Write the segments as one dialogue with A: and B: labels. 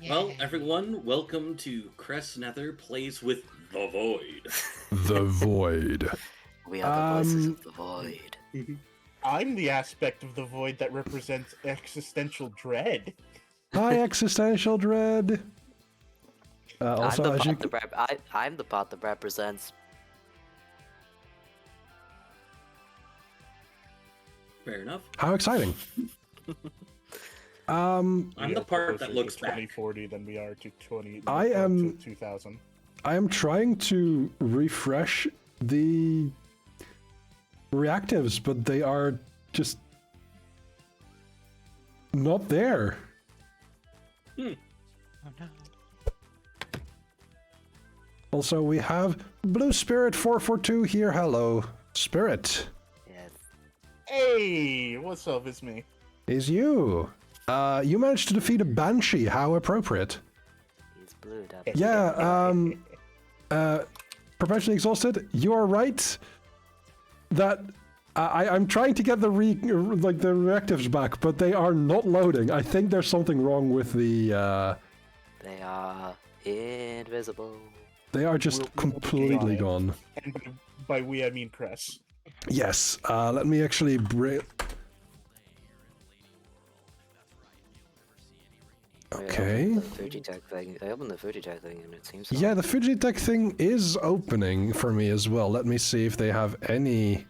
A: Well, everyone, welcome to Crest Nether Plays with the Void.
B: The Void.
C: We are the voices of the void.
D: I'm the aspect of the void that represents existential dread.
B: Hi, existential dread. Also,
C: I'm,
B: as you...
C: I'm the part that represents.
A: Fair enough.
B: How exciting.
A: I'm
D: We
A: the
D: are
A: part
D: closer
A: that looks
D: to
A: back.
D: 2040 than we are to 20.
B: I am-
D: to 2000.
B: I am trying to refresh the reactives, but they are just not there.
C: Oh no.
B: Also, we have Blue Spirit 442 here. Hello, Spirit.
C: Yes.
D: Hey, what's up? It's me.
B: Is you. You managed to defeat a Banshee. How appropriate.
C: He's blue.
B: Yeah, Perpetually Exhausted, you are right that I'm trying to get the reactives back, but they are not loading. I think there's something wrong with the...
C: They are invisible.
B: They are just
D: We'll be
B: completely
D: on it.
B: gone.
D: And by we, I mean Cress.
B: Yes, let me actually bring... Okay.
C: The Fujitech thing. I opened the Fujitech thing and it seems.
B: Yeah, the Fujitech thing is opening for me as well. Let me see if they have any...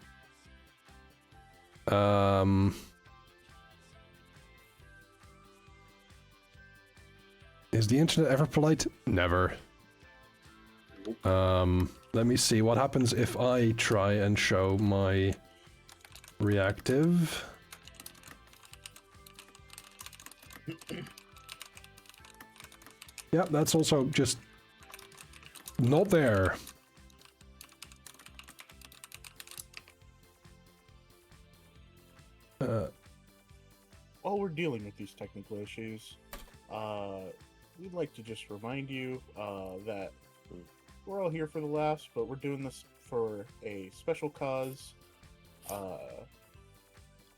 B: Is the internet ever polite? Never. Let me see what happens if I try and show my reactive. Yeah, that's also just not there.
D: While we're dealing with these technical issues, we'd like to just remind you that we're all here for the laughs, but we're doing this for a special cause.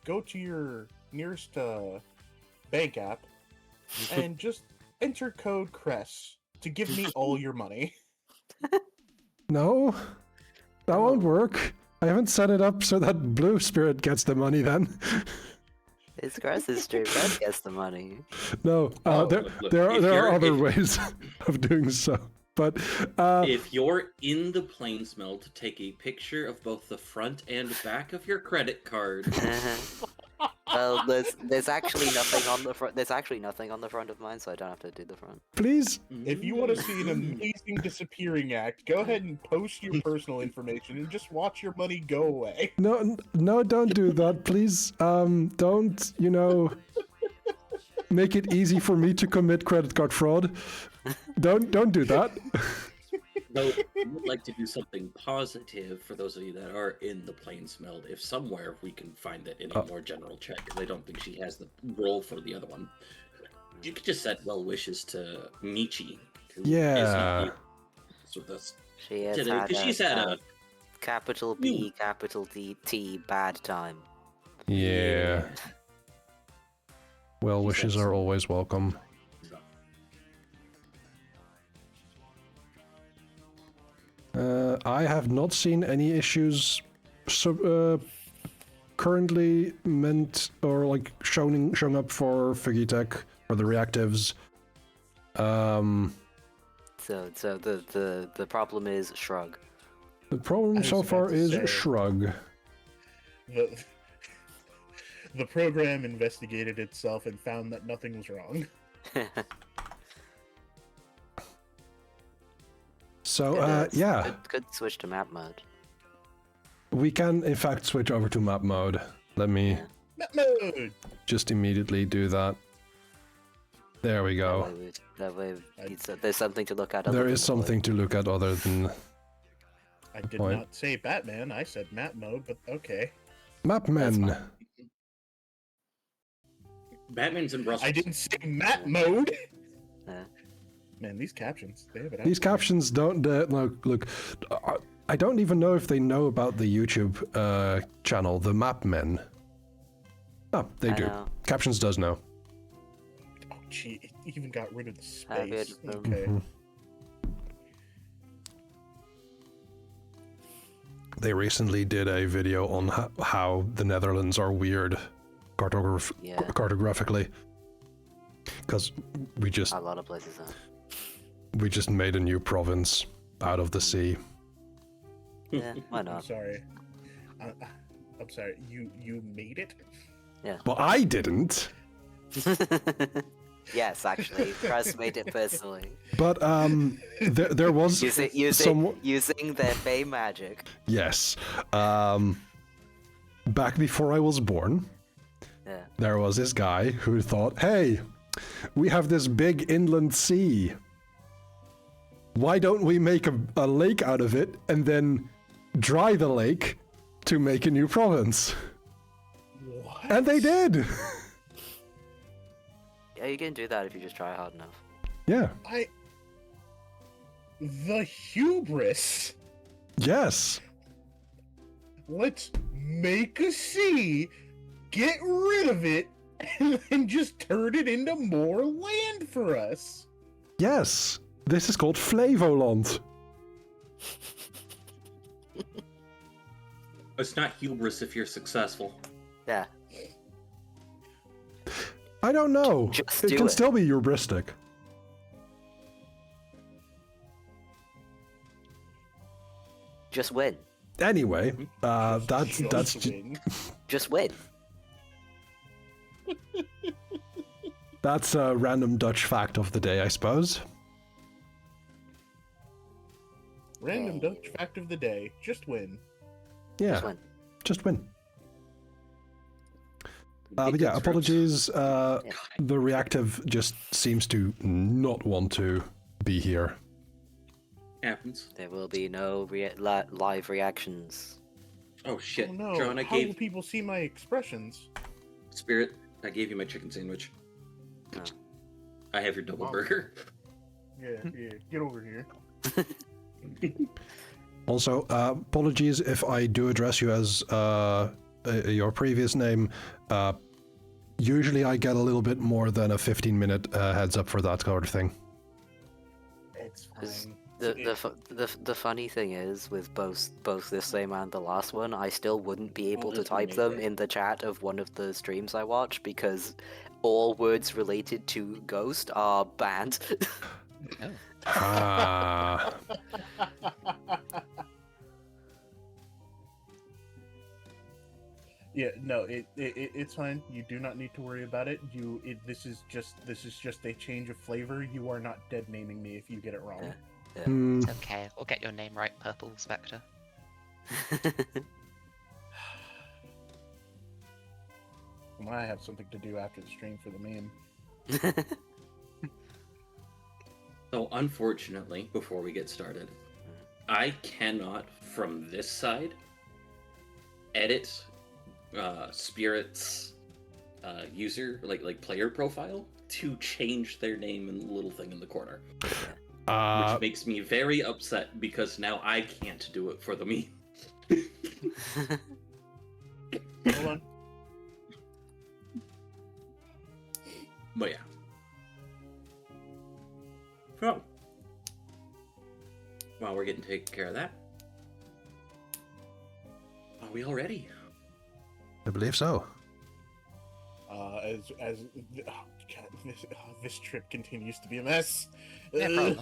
D: Go to your nearest bank app and just enter code CRESS to give me all your money.
B: No, that won't work. I haven't set it up so that Blue Spirit gets the money then.
C: It's Grass's stream. Red gets the money.
B: No,
A: Oh,
B: there,
A: look,
B: there
A: if
B: are
A: you're-
B: other
A: if-
B: ways of doing so. But
A: If you're in the plains meld, take a picture of both the front and back of your credit card.
C: Well, there's actually nothing on the front. There's actually nothing on the front of mine, so I don't have to do the front.
B: please,
D: If you want to see an amazing disappearing act, go ahead and post your personal information and just watch your money go away.
B: no, don't do that. Please, don't, make it easy for me to commit credit card fraud. Don't do that.
A: Though I would like to do something positive for those of you that are in the plains meld. If somewhere we can find it in a more general check, if I don't think she has the role for the other one, you could just set well wishes to Michi. Who
B: Yeah.
A: is with us.
C: She has
A: Today,
C: had
A: 'cause she's had a
C: capital B, capital T bad time.
B: Yeah. Well wishes are always welcome. I have not seen any issues currently meant or showing up for Fujitech or the reactives.
C: So the problem is shrug.
B: The
D: I
B: problem
D: was
B: so
D: about
B: far
D: to
B: is
D: say-
B: shrug.
D: The program investigated itself and found that nothing was wrong.
B: So
C: It is.
B: yeah,
C: Could switch to map mode.
B: we can in fact switch over to map mode. Let me
C: Yeah.
D: Map mode!
B: just immediately do that. There we go.
C: That way, there's something to look at. other
B: There
C: than
B: is
C: the
B: something to look at other than
D: I did
B: point.
D: not say Batman, I said map mode, but okay.
B: Mapmen.
A: Batman's in Brussels.
D: I didn't say map mode!
C: Yeah.
D: Man, these captions, they have it out
B: These
D: there.
B: captions don't look. I don't even know if they know about the YouTube channel, the Mapmen. Oh, they
C: I
B: do.
C: know.
B: Captions does know.
D: Oh, gee. even got rid of the
C: Have it,
D: space.
C: um,
D: Okay.
B: Mhm. They recently did a video on how the Netherlands are weird
C: Yeah.
B: cartographically. Because we just
C: A lot of places are.
B: made a new province out of the sea.
C: Yeah, why
D: I'm
C: not?
D: sorry. I'm sorry. You made it?
B: But I didn't.
C: Yes, actually, Chris made it personally.
B: But there was
C: Using their Fey magic.
B: yes. Back before I was born,
C: Yeah.
B: there was this guy who thought, hey, we have this big inland sea. Why don't we make a lake out of it and then dry the lake to make a new province?
D: What?
B: And they did.
C: Yeah, you can do that if you just try hard enough.
B: Yeah.
D: The hubris.
B: Yes.
D: Let's make a sea, get rid of it, and then just turn it into more land for us.
B: Yes. This is called Flevoland.
A: It's not hubris if you're successful.
C: Yeah.
B: I don't know.
C: Just
B: It
C: do
B: can
C: it.
B: still be hubristic.
C: Just win.
B: Anyway, that's
D: Just win.
C: Just win.
B: that's a random Dutch fact of the day, I suppose.
D: Random Dutch fact of the day. Just win.
B: Yeah,
C: Just win.
B: just win. But
C: Big
B: yeah,
C: good
B: apologies.
C: Yeah.
B: The reactive just seems to not want to be here.
A: Happens.
C: There will be no live reactions.
A: Oh shit.
D: Oh no.
A: John, I
D: How will
A: gave
D: people see my expressions?
A: Spirit, I gave you my chicken sandwich.
C: Oh.
A: I have your double
D: Wow.
A: burger.
D: Yeah, get over here.
B: Also, apologies if I do address you as your previous name. Usually I get a little bit more than a 15-minute heads up for that sort of thing.
D: It's
C: Is-
D: fine.
C: The funny thing is, with both this same and the last one, I still wouldn't be able to
A: this
C: type
A: one
C: them
A: either.
C: in the chat of one of the streams I watch because all words related to Ghost are banned.
B: Ah.
D: Yeah, no, it's fine. You do not need to worry about it. This is just a change of flavor. You are not dead naming me if you get it wrong.
C: Yeah.
B: Hmm.
E: It's okay. We'll get your name right, Purple Spectre.
D: Well, I have something to do after the stream for the meme.
A: So unfortunately, before we get started, I cannot from this side edit Spirit's user like player profile to change their name in the little thing in the corner, which makes me very upset because now I can't do it for the meme.
D: Hold on.
A: But yeah. So, while we're getting taken care of that, are we all ready?
B: I believe so.
D: This trip continues to be a mess.
E: Yeah, problem.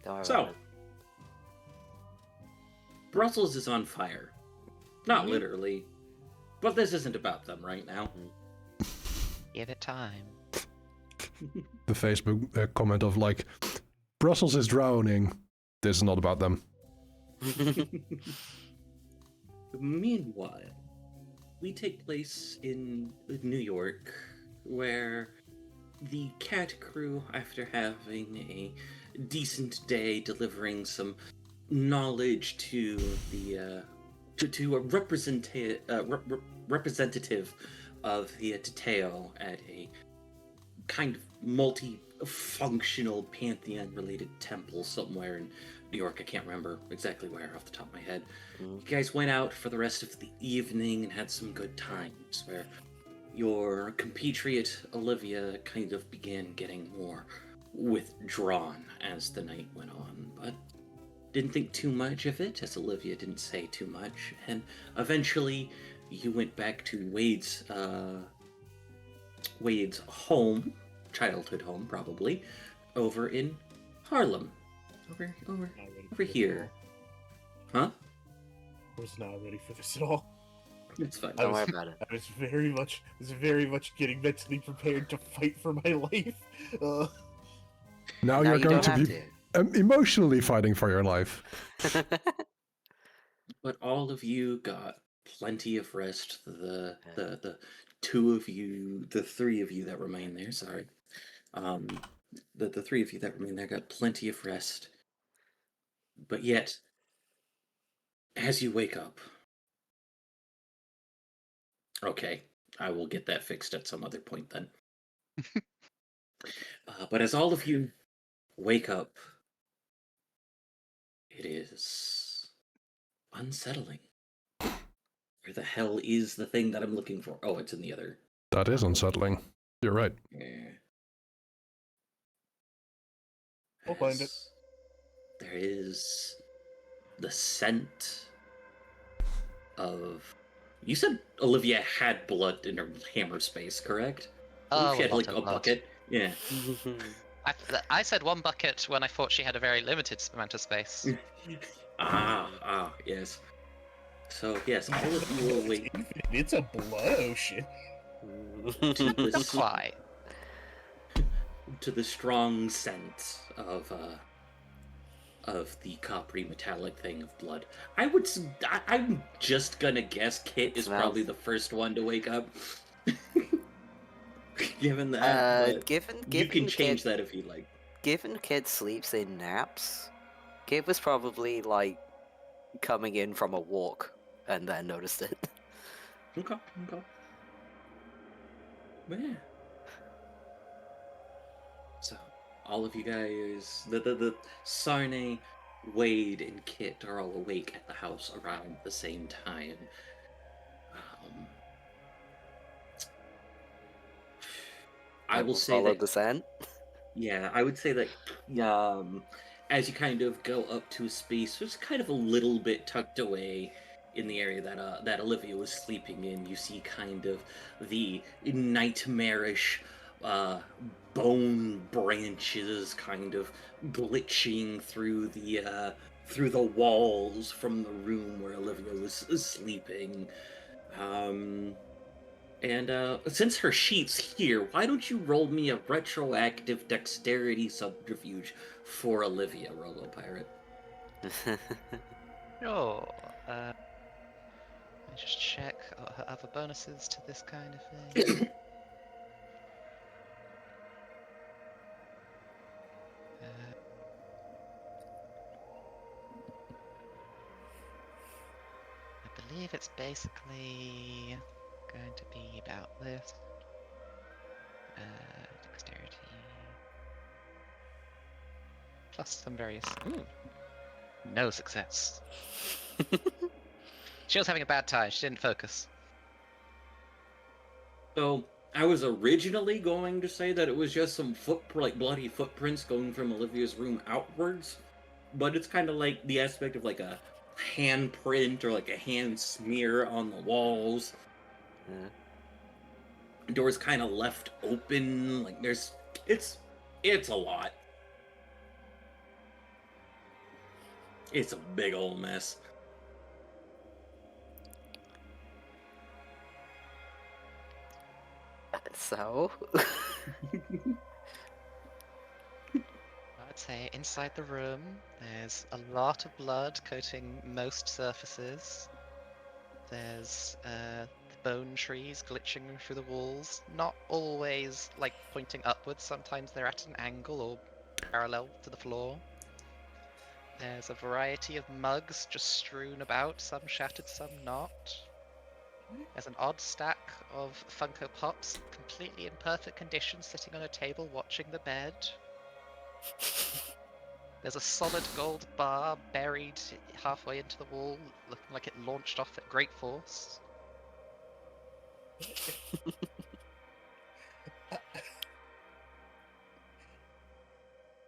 C: Don't worry
A: So,
C: about it.
A: Brussels is on fire. Not literally, but this isn't about them right now.
E: Give it time.
B: The Facebook comment of like, Brussels is drowning. This is not about them.
A: Meanwhile, we take place in New York, where the cat crew, after having a decent day delivering some knowledge to the to a representative of the Tateo at a kind of multi-functional pantheon-related temple somewhere in New York. I can't remember exactly where off the top of my head. You guys went out for the rest of the evening and had some good times, where your compatriot Olivia kind of began getting more withdrawn as the night went on, but didn't think too much of it, as Olivia didn't say too much, and eventually you went back to Wade's home, childhood home probably, over in Harlem. Over
D: Not ready for
A: over
D: this
A: here.
D: at all.
A: Huh?
D: I was not ready for this at all.
A: It's fine.
C: Don't worry about it.
D: I was very much getting mentally prepared to fight for my life.
B: Now
C: Now
B: you're
C: you
B: going
C: don't
B: to
C: have
B: be
C: to.
B: emotionally fighting for your life.
A: But all of you got plenty of rest. The two of you, the three of you that remain there, sorry. The three of you that remain there got plenty of rest. But yet, as you wake up, okay, I will get that fixed at some other point then. But as all of you wake up, it is unsettling. Where the hell is the thing that I'm looking for? Oh, it's in the other.
B: That is unsettling. You're right.
A: Yeah.
D: We'll find it.
A: As There is the scent of. You said Olivia had blood in her hammer space, correct?
E: Oh,
A: She had
E: a
A: like
E: lot
A: a
E: of blood.
A: bucket. Yeah.
E: I said one bucket when I thought she had a very limited amount of space.
A: Yes. So yes, all of you awake
D: It's a blood ocean.
A: to
E: Not
A: this
E: quite.
A: to the strong scent of the coppery metallic thing of blood. I'm just gonna guess Kit is
C: Smells.
A: probably the first one to wake up. Given that, but
C: given
A: you can
C: Kid-
A: change that if you like.
C: Given Kid sleeps in naps, Kid was probably like coming in from a walk and then noticed it.
A: Okay. Yeah. So, all of you guys, the Sarne, Wade, and Kit are all awake at the house around the same time. I will say
C: follow
A: that,
C: the scent.
A: yeah, I would say that, as you kind of go up to a space, which is kind of a little bit tucked away in the area that Olivia was sleeping in, you see kind of the nightmarish bone branches kind of glitching through the walls from the room where Olivia was sleeping. And since her sheet's here, why don't you roll me a retroactive dexterity subterfuge for Olivia, Robo Pirate?
E: Sure. Let me just check her other bonuses to this kind of thing. I believe it's basically going to be about this. Dexterity. Plus some various. Ooh. No success. She was having a bad time. She didn't focus.
A: So I was originally going to say that it was just some bloody footprints going from Olivia's room outwards, but it's kind of like the aspect of like a handprint or like a hand smear on the walls.
C: Yeah.
A: Doors kind of left open. Like it's a lot. It's a big old mess.
C: So,
E: I'd say inside the room, there's a lot of blood coating most surfaces. There's bone trees glitching through the walls, not always like pointing upwards, sometimes they're at an angle or parallel to the floor. There's a variety of mugs just strewn about, some shattered, some not. There's an odd stack of Funko Pops, completely in perfect condition, sitting on a table watching the bed. There's a solid gold bar buried halfway into the wall, looking like it launched off at great force.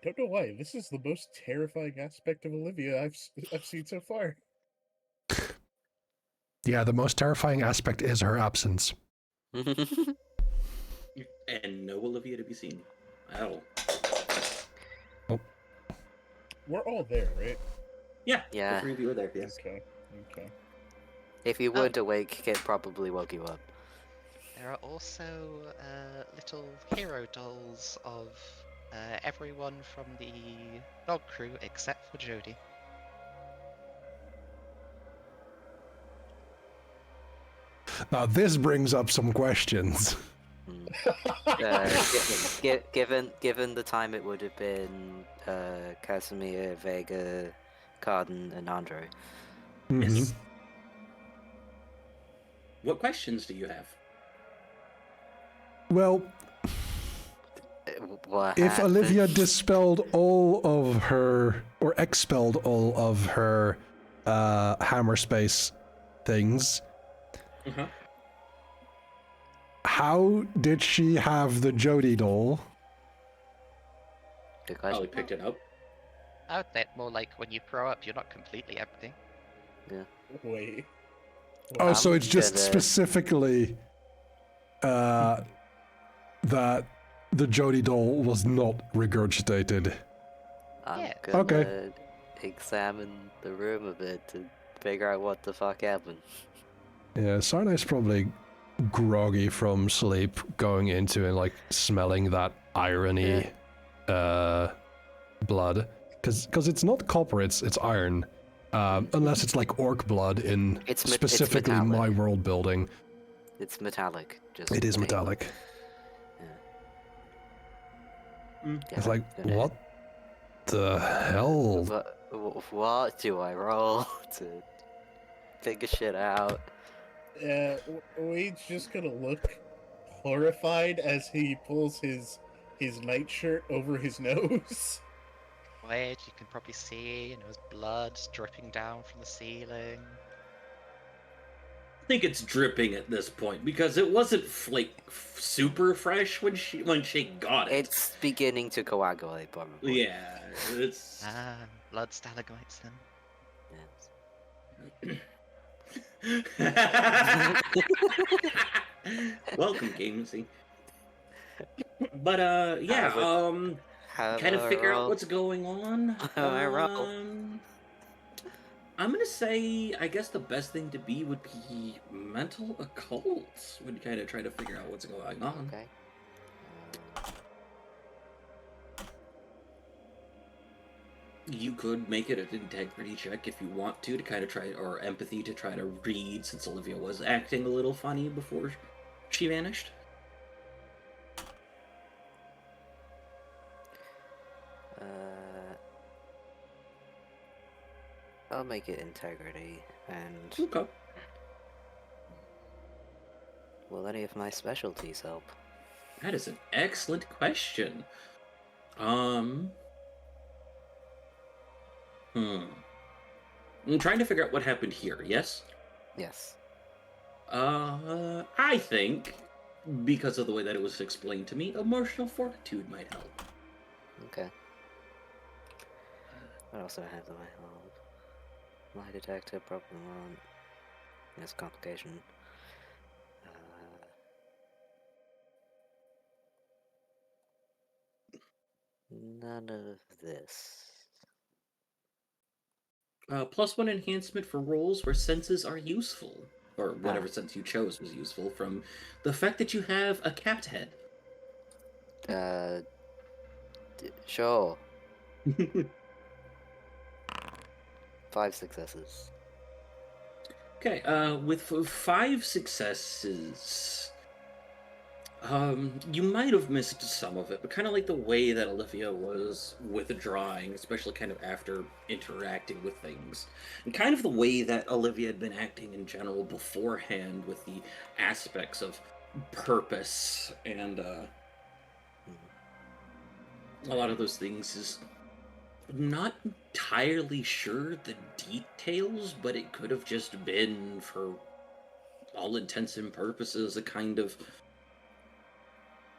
D: don't know why. This is the most terrifying aspect of Olivia I've seen so far.
B: Yeah, the most terrifying aspect is her absence.
A: And no Olivia to be seen at all.
D: We're all there, right?
A: Yeah,
C: Yeah.
A: the three of you are there, yes.
D: Okay.
C: If you weren't awake, Kit probably woke you up.
E: There are also little hero dolls of everyone from the dog crew except for Jody.
B: Now, this brings up some questions.
C: Given the time, it would have been Casimir, Vega, Carden, and Andre.
A: Yes. What questions do you have?
B: Well,
C: What
B: if
C: happened?
B: Olivia dispelled all of her, or expelled all of her hammer space things,
A: Uh-huh.
B: how did she have the Jody doll?
C: Good
A: Oh,
C: question.
A: we picked it up.
E: I would say it more like when you grow up, you're not completely empty.
D: Wait.
B: Oh, so
C: I'm
B: it's just
C: gonna-
B: specifically that the Jody doll was not regurgitated.
C: I'm
E: Yeah.
C: gonna
B: Okay.
C: examine the room a bit to figure out what the fuck happened.
B: Yeah, Sarnai's probably groggy from sleep, going into and like smelling that irony blood, because it's not copper, it's iron, unless it's like orc blood in
C: It's
B: specifically
C: metallic.
B: my world building.
C: It's metallic. Just
B: It is
C: saying.
B: metallic.
C: Yeah,
B: It's like,
C: I'm gonna-
B: what the hell?
C: What do I roll to figure shit out?
D: Wade's just gonna look horrified as he pulls his nightshirt over his nose.
E: Wait, you can probably see, there's blood dripping down from the ceiling.
A: I think it's dripping at this point because it wasn't super fresh when she got it.
C: It's beginning to coagulate, probably.
A: Yeah, it's
E: Ah, blood stalagmites then.
C: Yes.
A: Welcome, Gamesy. But yeah,
C: How
A: kind
C: do
A: of
C: I
A: figure out
C: roll?
A: what's going on.
C: How do I roll?
A: I'm gonna say, I guess the best thing to be would be mental occult. Would kind of try to figure out what's going on.
C: Okay.
A: You could make it an integrity check if you want to kind of try, or empathy to try to read, since Olivia was acting a little funny before she vanished.
C: I'll make it integrity, and
A: Okay.
C: will any of my specialties help?
A: That is an excellent question. I'm trying to figure out what happened here, yes?
C: Yes.
A: I think, because of the way that it was explained to me, emotional fortitude might help.
C: Okay. What else do I have that might help? Lie detector, problem one. Yes, complication. None of this.
A: +1 enhancement for roles where senses are useful, or whatever sense you chose was useful, from the fact that you have a cat head.
C: Sure. 5 successes.
A: Okay, with 5 successes, you might have missed some of it, but kind of like the way that Olivia was withdrawing, especially kind of after interacting with things, and kind of the way that Olivia had been acting in general beforehand with the aspects of purpose and a lot of those things is not entirely sure the details, but it could have just been, for all intents and purposes, a kind of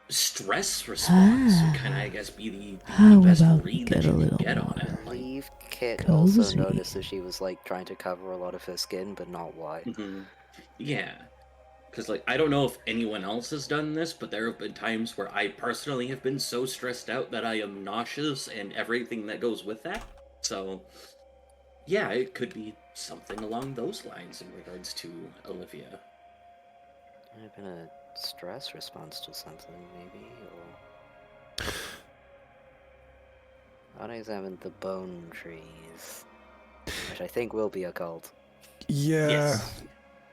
A: stress response would kind of, I guess, be the
F: How
A: best
F: about we
A: read
F: get
A: that
F: a
A: you could
F: little
A: get on
F: more
A: it.
C: I believe Kit
F: cozy?
C: also noticed that she was like trying to cover a lot of her skin, but not why.
A: Yeah. Because, like, I don't know if anyone else has done this, but there have been times where I personally have been so stressed out that I am nauseous and everything that goes with that. So, yeah, it could be something along those lines in regards to Olivia.
C: Might have been a stress response to something, maybe, or... I want to examine the bone trees, which I think will be a cult.
B: Yeah,
A: Yes.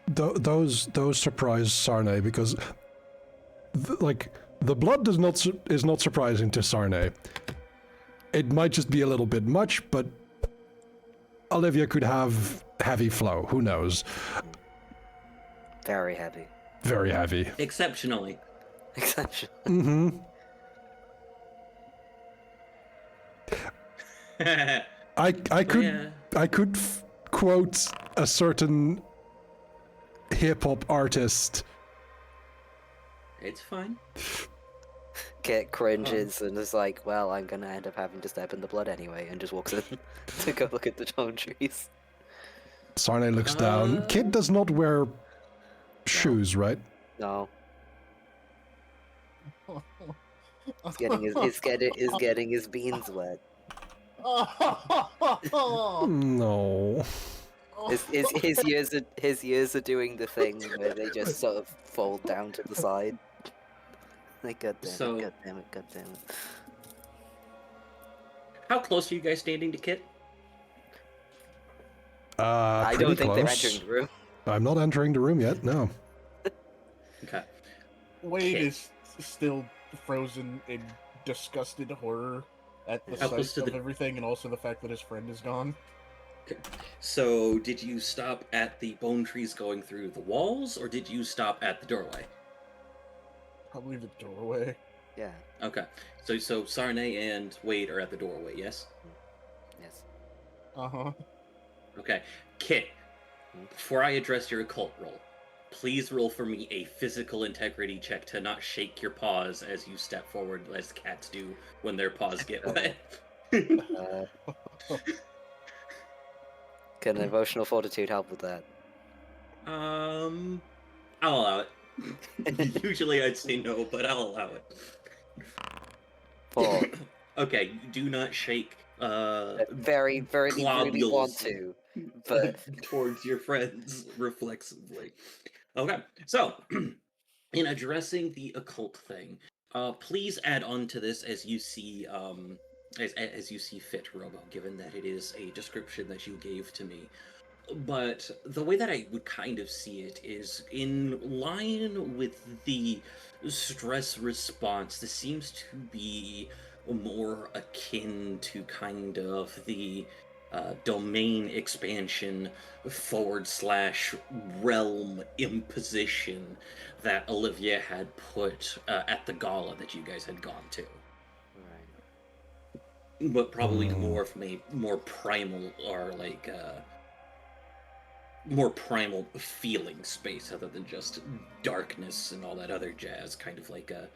B: those surprise Sarne because, like, the blood is not surprising to Sarne. It might just be a little bit much, but Olivia could have heavy flow. Who knows?
C: Very heavy.
B: Very heavy.
A: Exceptionally.
C: Exception.
B: Mm-hmm. I could
A: Yeah.
B: quote a certain hip hop artist.
A: It's fine.
C: Kit cringes and is like, well, I'm gonna end up having to step in the blood anyway, and just walks in to go look at the bone trees.
B: Sarne looks down. Kid does not wear shoes, right?
C: No. He's getting his beans wet.
B: No.
C: His ears are doing the thing where they just sort of fold down to the side. Like, god damn
A: So-
C: it, god damn it, god damn it.
A: How close are you guys standing to Kit?
C: I
B: Pretty
C: don't think they're
B: close.
C: entering the room.
B: I'm not entering the room yet. No.
A: Okay.
D: Wade
A: Kit.
D: is still frozen in disgusted horror at the
A: How close
D: sight
A: to
D: of
A: the-
D: everything, and also the fact that his friend is gone.
A: So, did you stop at the bone trees going through the walls, or did you stop at the doorway?
D: Probably the doorway.
C: Yeah,
A: Okay. So Sarne and Wade are at the doorway, yes?
C: yes.
D: Uh-huh.
A: Okay. Kit, before I address your occult roll, please roll for me a physical integrity check to not shake your paws as you step forward, as cats do when their paws get wet.
C: Can emotional fortitude help with that?
A: I'll allow it. Usually I'd say no, but I'll allow it.
C: 4.
A: Okay, do not shake
C: Very, very really
A: globules
C: want to, but
A: towards your friends reflexively. Okay, so in addressing the occult thing, please add on to this as you see as you see fit, Robo, given that it is a description that you gave to me. But the way that I would kind of see it is in line with the stress response. This seems to be more akin to kind of the domain expansion / realm imposition that Olivia had put at the gala that you guys had gone to.
C: right.
A: But probably more from a more primal or like more primal feeling space other than just darkness and all that other jazz, kind of like a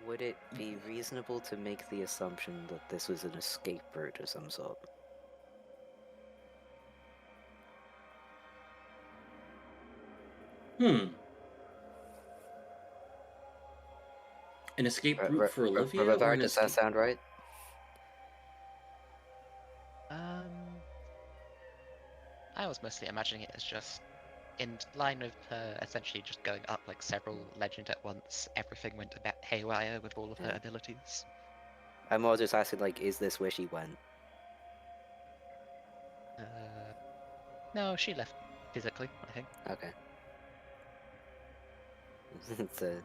C: Would it be reasonable to make the assumption that this was an escape route of some sort?
A: an escape route for Olivia or
C: River,
A: an
C: does that
A: escape...
C: sound right?
E: I was mostly imagining it as just in line of her essentially just going up like several legend at once. Everything went a bit haywire with all of her
C: Yeah.
E: abilities.
C: I'm more just asking, like, is this where she went?
E: No, she left physically, I think.
C: Okay. It's a...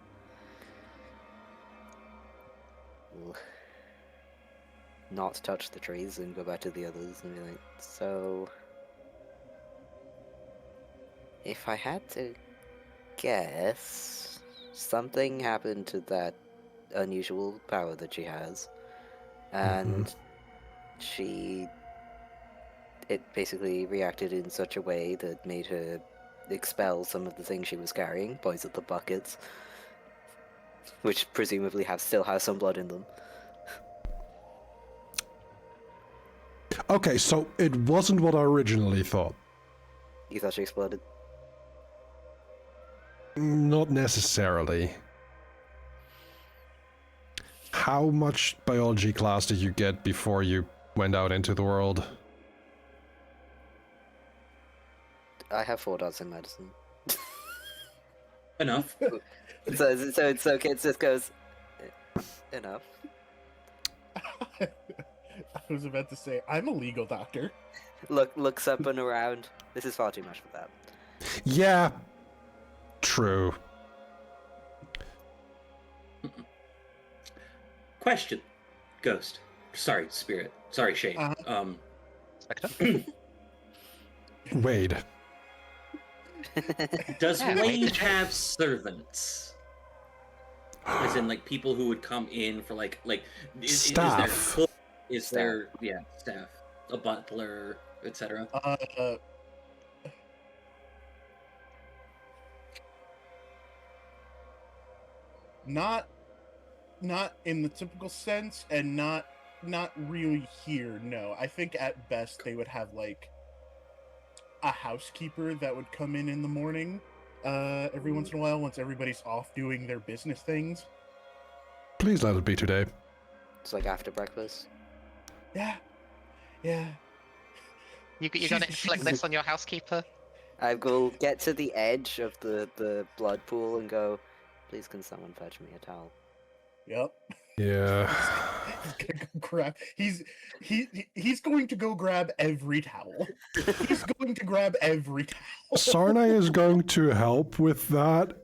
C: Not touch the trees and go back to the others and be like, so... If I had to guess, something happened to that unusual power that she has, and it basically reacted in such a way that made her expel some of the things she was carrying, poison the buckets, which presumably still has some blood in them.
B: Okay, so it wasn't what I originally thought.
C: You thought she exploded?
B: Not necessarily. How much biology class did you get before you went out into the world?
C: I have 4 dots in medicine.
A: Enough.
C: So it's okay. It just goes enough.
D: I was about to say, I'm a legal doctor.
C: Looks up and around. This is far too much for that.
B: Yeah. True.
A: Question, Ghost. Sorry, Spirit. Sorry, Shane.
E: Spectre?
B: Wade.
A: Does
E: Yeah,
A: Wade have servants? As in, like, people who would come in for,
B: Staff.
A: Is there cook? Is there, staff, a butler, etc.?
D: Not in the typical sense, and not really here. No, I think at best they would have like a housekeeper that would come in the morning, every once in a while, once everybody's off doing their business things.
B: Please let it be today.
C: It's like after breakfast.
D: Yeah.
E: You
D: She's-
E: gonna inflict
D: she's-
E: this on your housekeeper?
C: I will get to the edge of the blood pool and go, please can someone fetch me a towel?
D: Yep.
B: Yeah.
D: He's gonna go grab. He's going to go grab every towel. He's going to grab every towel.
B: Sarnai is going to help with that,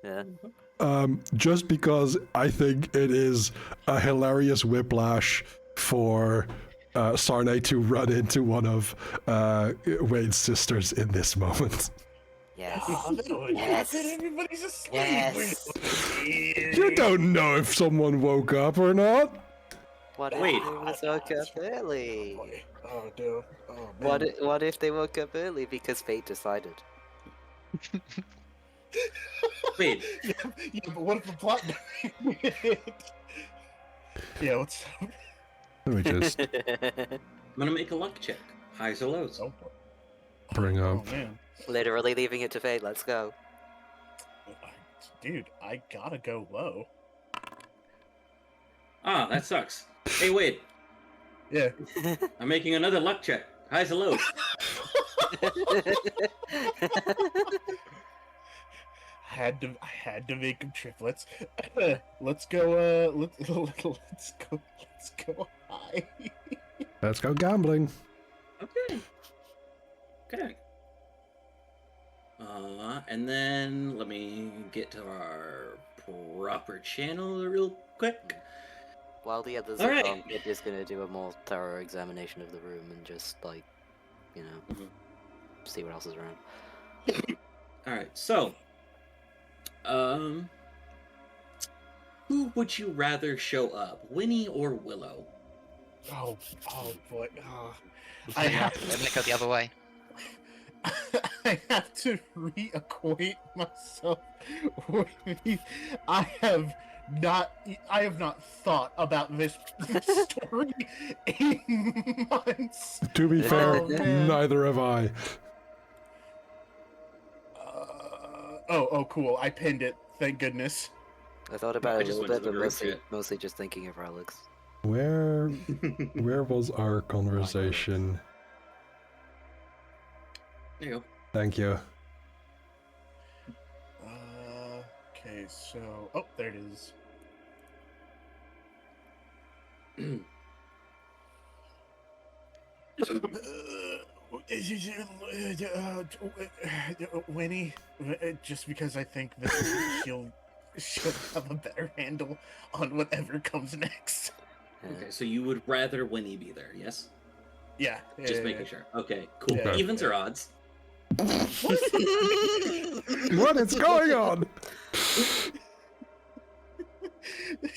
C: Yeah.
B: just because I think it is a hilarious whiplash for Sarnai to run into one of Wade's sisters in this moment.
C: Yes.
D: Oh, that would
C: Yes.
D: happen. Everybody's asleep.
C: Yes.
B: You don't know if someone woke up or not.
C: What
A: Wait.
C: if they woke up early?
D: Oh, dude. Oh, man.
C: What if they woke up early because fate decided?
A: Wait,
D: Yeah, but what if the plot? Yeah, what's up?
B: Let me just
A: I'm gonna make a luck check. Highs or lows?
D: Oh,
B: bring
D: oh
B: up.
D: man,
C: Literally leaving it to fate. Let's go.
D: dude, I gotta go low.
A: Ah, that sucks. Hey, Wade,
D: Yeah.
A: I'm making another luck check. Highs or lows?
D: I had to make them triplets. Let's go. Let's go high.
B: Let's go gambling.
A: Okay. And then let me get to our proper channel real quick.
C: While the others
A: All
C: are
A: right.
C: gone, we're just gonna do a more thorough examination of the room and just like,
A: Mhm.
C: see what else is around.
A: All right, so, who would you rather show up, Winnie or Willow?
D: Oh boy. Oh.
E: I
D: I have
E: I'm gonna go the other way.
D: I have to reacquaint myself with these. I have not thought about this story in months.
B: To be fair,
D: Oh, man.
B: neither have I.
D: Oh, cool. I pinned it. Thank goodness.
C: I thought
A: I
C: about it a
A: just
C: little
A: went to
C: bit,
A: the
C: but
A: group chat.
C: mostly just thinking of relics.
B: Where was our conversation?
A: There you
B: Thank you.
D: Okay, so there it is. Winnie, just because I think that she'll have a better handle on whatever comes next.
C: Yeah.
A: Okay, so you would rather Winnie be there, yes?
D: Yeah,
A: Just making sure. Okay, cool.
D: Yeah.
A: Evens or odds?
B: What is going on?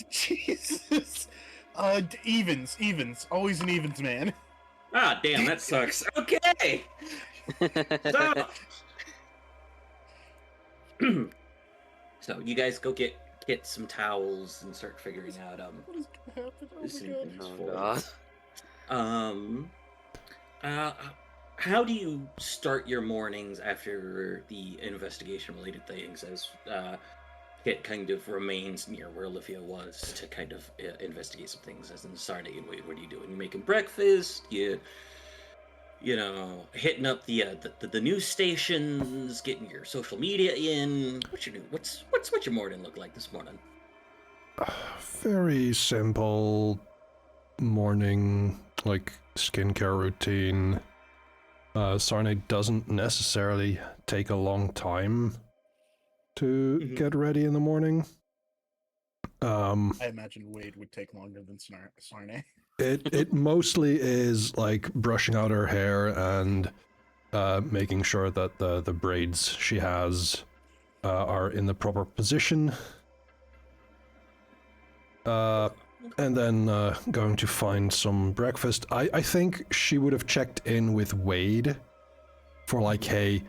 D: Jesus. Evens. Always an evens man.
A: Ah, damn, that sucks. Okay! So, so you guys go get get some towels and start figuring out
D: What is gonna happen? Oh my
A: some
D: god.
A: things
C: Oh
A: for
C: god.
A: Um, uh, how do you start your mornings after the investigation-related things? As Kit kind of remains near where Olivia was to kind of investigate some things. As in Sarney and Wade, what are you doing? You making breakfast? You know, hitting up the news stations, getting your social media in. What you do? What's your morning look like this morning?
B: Very simple morning, like, skincare routine. Sarne doesn't necessarily take a long time to get ready in the morning.
D: I imagine Wade would take longer than Sarne.
B: It mostly is like brushing out her hair and making sure that the braids she has are in the proper position. And then going to find some breakfast. I think she would have checked in with Wade for like, hey,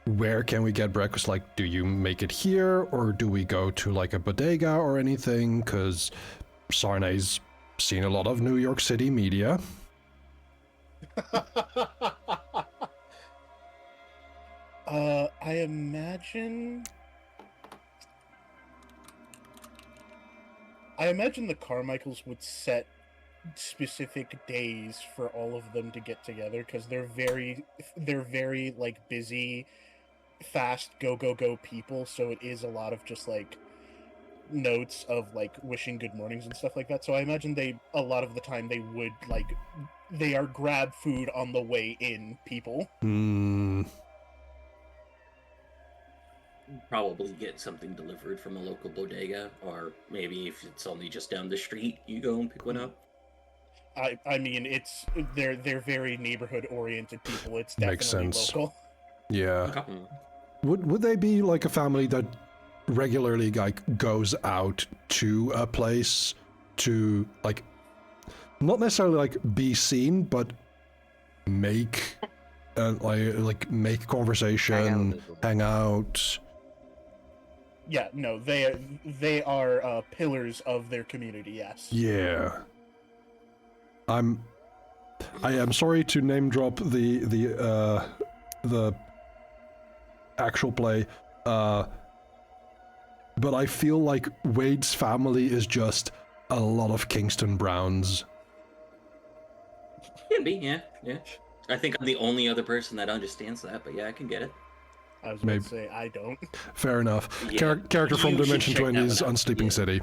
B: where can we get breakfast? Like, do you make it here or do we go to like a bodega or anything? Because Sarne's seen a lot of New York City media.
D: I imagine the Carmichaels would set specific days for all of them to get together because they're very like busy, fast, go people. So it is a lot of just like notes of like wishing good mornings and stuff like that. So I imagine a lot of the time they would like they are grab food on the way in people.
A: Probably get something delivered from a local bodega, or maybe if it's only just down the street, you go and pick one up.
D: I mean, they're very neighborhood oriented people. It's
B: Makes
D: definitely
B: sense.
D: local.
B: Yeah.
A: Okay.
B: Would they be like a family that regularly like goes out to a place to like not necessarily like be seen, but make make conversation, hang out?
D: Yeah, no, they are pillars of their community. Yes.
B: Yeah. I am sorry to name drop the actual play, but I feel like Wade's family is just a lot of Kingston Browns.
A: Can be, yeah. I think I'm the only other person that understands that, but yeah, I can get it.
D: I was about to say I don't.
B: Fair enough.
A: Yeah.
B: Character from
A: You should
B: Dimension
A: check that
B: 20's
A: one out.
B: Unsleeping
A: Yeah.
B: City.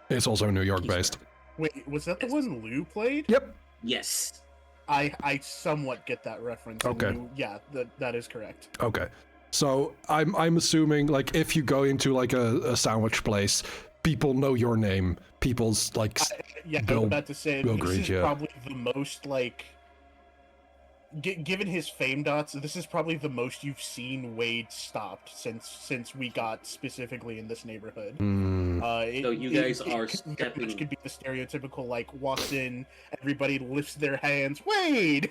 B: It's also New York based.
D: Wait, was that the one Lou played?
B: Yep.
A: Yes.
D: I somewhat get that reference. and
B: Okay.
D: Yeah, that is correct.
B: Okay. So I'm assuming like if you go into like a sandwich place, people know your name. People's like
D: Yeah, I
B: Bill-
D: was about to say
B: Bill
D: this
B: Green,
D: is
B: yeah.
D: probably the most like. Given his fame dots, this is probably the most you've seen Wade stopped since we got specifically in this neighborhood.
A: So you guys are
D: very
A: stepping-
D: much could be the stereotypical like walks in, everybody lifts their hands, Wade.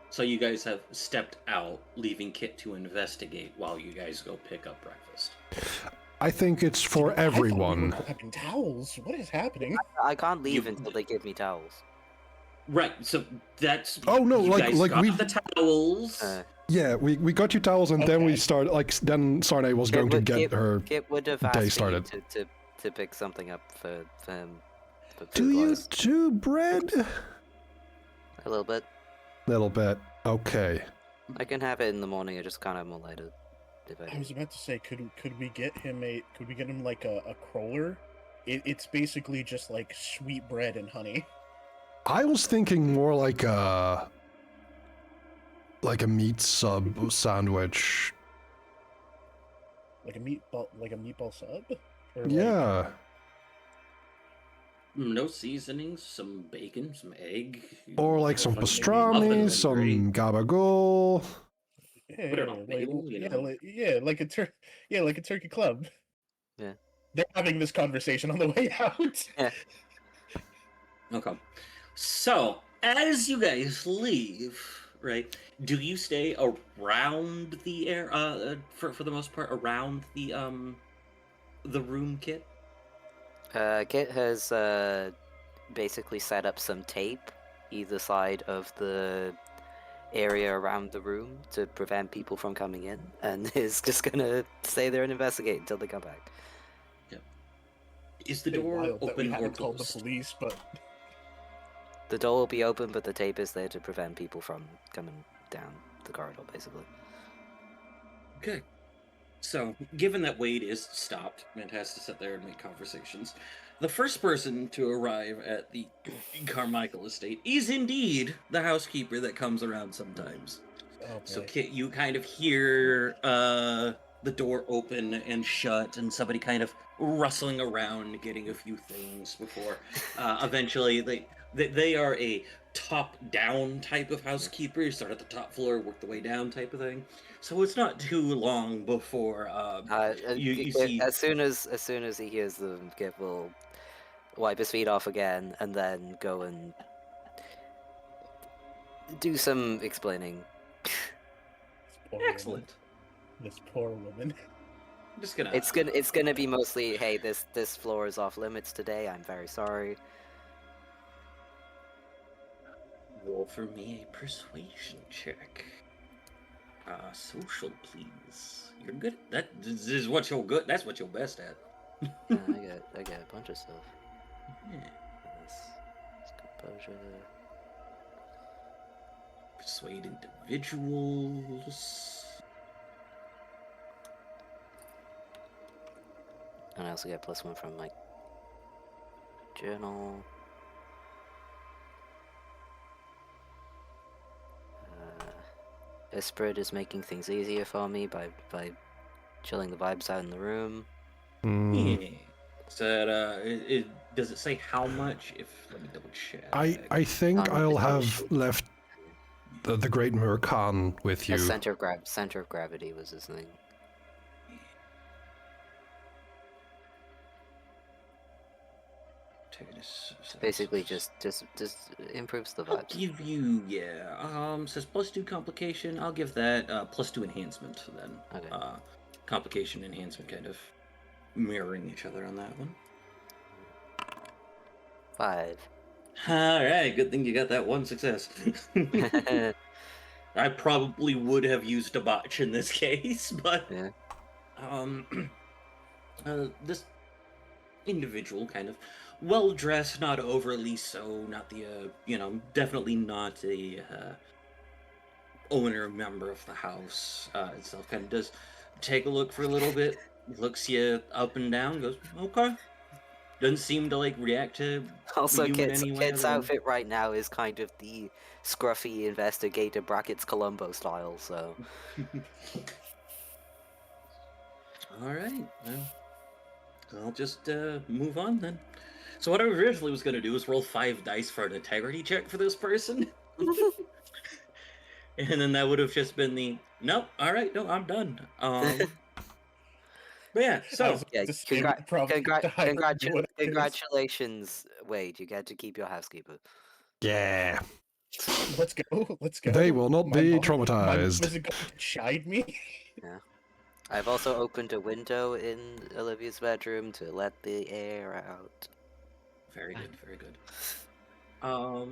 A: So you guys have stepped out, leaving Kit to investigate while you guys go pick up breakfast.
B: I think it's for
D: I thought we
B: everyone.
D: were grabbing towels. What is happening?
C: I can't leave
A: You-
C: until they give me towels.
A: Right. So that's.
B: Oh, no,
A: you
B: like-
A: guys
B: like
A: got
B: we-
A: the towels.
B: Yeah, we got you towels and then we
D: Okay.
B: started like then Sarne was going to get her.
C: Kit would have
B: day
C: asked me
B: started.
C: to pick something up for him. for
B: Do you
C: food-wise.
B: do bread?
C: A little bit.
B: Little bit. Okay.
C: I can have it in the morning. I just can't have more later.
D: I was about to say, could we get him like a crawler? It's basically just like sweet bread and honey.
B: I was thinking more like a meat sub sandwich.
D: Like a meatball sub? Or like-
B: Yeah.
A: No seasonings, some bacon, some egg.
B: Or like some
A: Fucking
B: pastrami,
A: muffins and
B: some
A: gravy.
B: gabagool.
D: Yeah,
A: Put it on a bagel, you know.
D: like a turkey club.
C: Yeah.
D: They're having this conversation on the way out.
A: Okay. So, as you guys leave, right, do you stay around the air, for the most part, around the room, Kit?
C: Kit has basically set up some tape either side of the area around the room to prevent people from coming in, and is just gonna stay there and investigate until they come back.
A: Yep. Is the
D: Bit
A: door
D: wild that we
A: open or
D: haven't called the
A: closed?
D: police, but
C: The door will be open, but the tape is there to prevent people from coming down the corridor, basically.
A: Okay. So, given that Wade is stopped and has to sit there and make conversations, the first person to arrive at the Carmichael estate is indeed the housekeeper that comes around sometimes.
D: oh
A: So,
D: boy.
A: Kit, you kind of hear the door open and shut, and somebody kind of rustling around, getting a few things before eventually they are a top-down type of housekeeper. You start at the top floor, work the way down, type of thing. So it's not too long before you see.
C: As soon as he hears them, Kit will wipe his feet off again, and then go and do some explaining.
D: This poor woman.
A: Excellent.
D: This poor woman.
A: I'm just gonna.
C: It's gonna be mostly, hey, this floor is off limits today. I'm very sorry.
A: Roll for me a persuasion check. Social, please. You're good. This is what you're good. That's what you're best at.
C: I got a bunch of stuff.
A: Yeah.
C: This composure.
A: Persuade individuals.
C: And I also get +1 from my journal. Esprit is making things easier for me by chilling the vibes out in the room.
A: Yeah. So does it say how much? Let me double check.
B: I think I'll have
C: shoot.
B: left the Great Murkan with you.
C: Center of gravity was his thing. Basically, just improves the
A: I'll
C: vibes.
A: give you says +2 complication. I'll give that +2 enhancement then.
C: Okay.
A: Complication enhancement kind of mirroring each other on that one.
C: 5.
A: All right, good thing you got that one success. I probably would have used a botch in this case, but
C: Yeah.
A: This individual kind of well dressed, not overly so, not the definitely not a owner member of the house itself. Kind of does take a look for a little bit, looks you up and down, goes okay. Doesn't seem to react to
C: Also,
A: you in
C: Kit's
A: any way.
C: outfit right now is kind of the scruffy investigator brackets Columbo style, so.
A: All right, well, I'll just move on then. So what I originally was going to do was roll 5 dice for an integrity check for this person. And then that would have just been nope, all right, no, I'm done. But yeah, so
C: Yeah,
D: Just probably
C: congratulations, Wade. You get to keep your housekeeper.
B: Yeah.
D: Let's go. Let's go.
B: They will not be
D: My mom
B: traumatized.
D: isn't going to chide me.
C: I've also opened a window in Olivia's bedroom to let the air out.
A: very good, very good.
C: So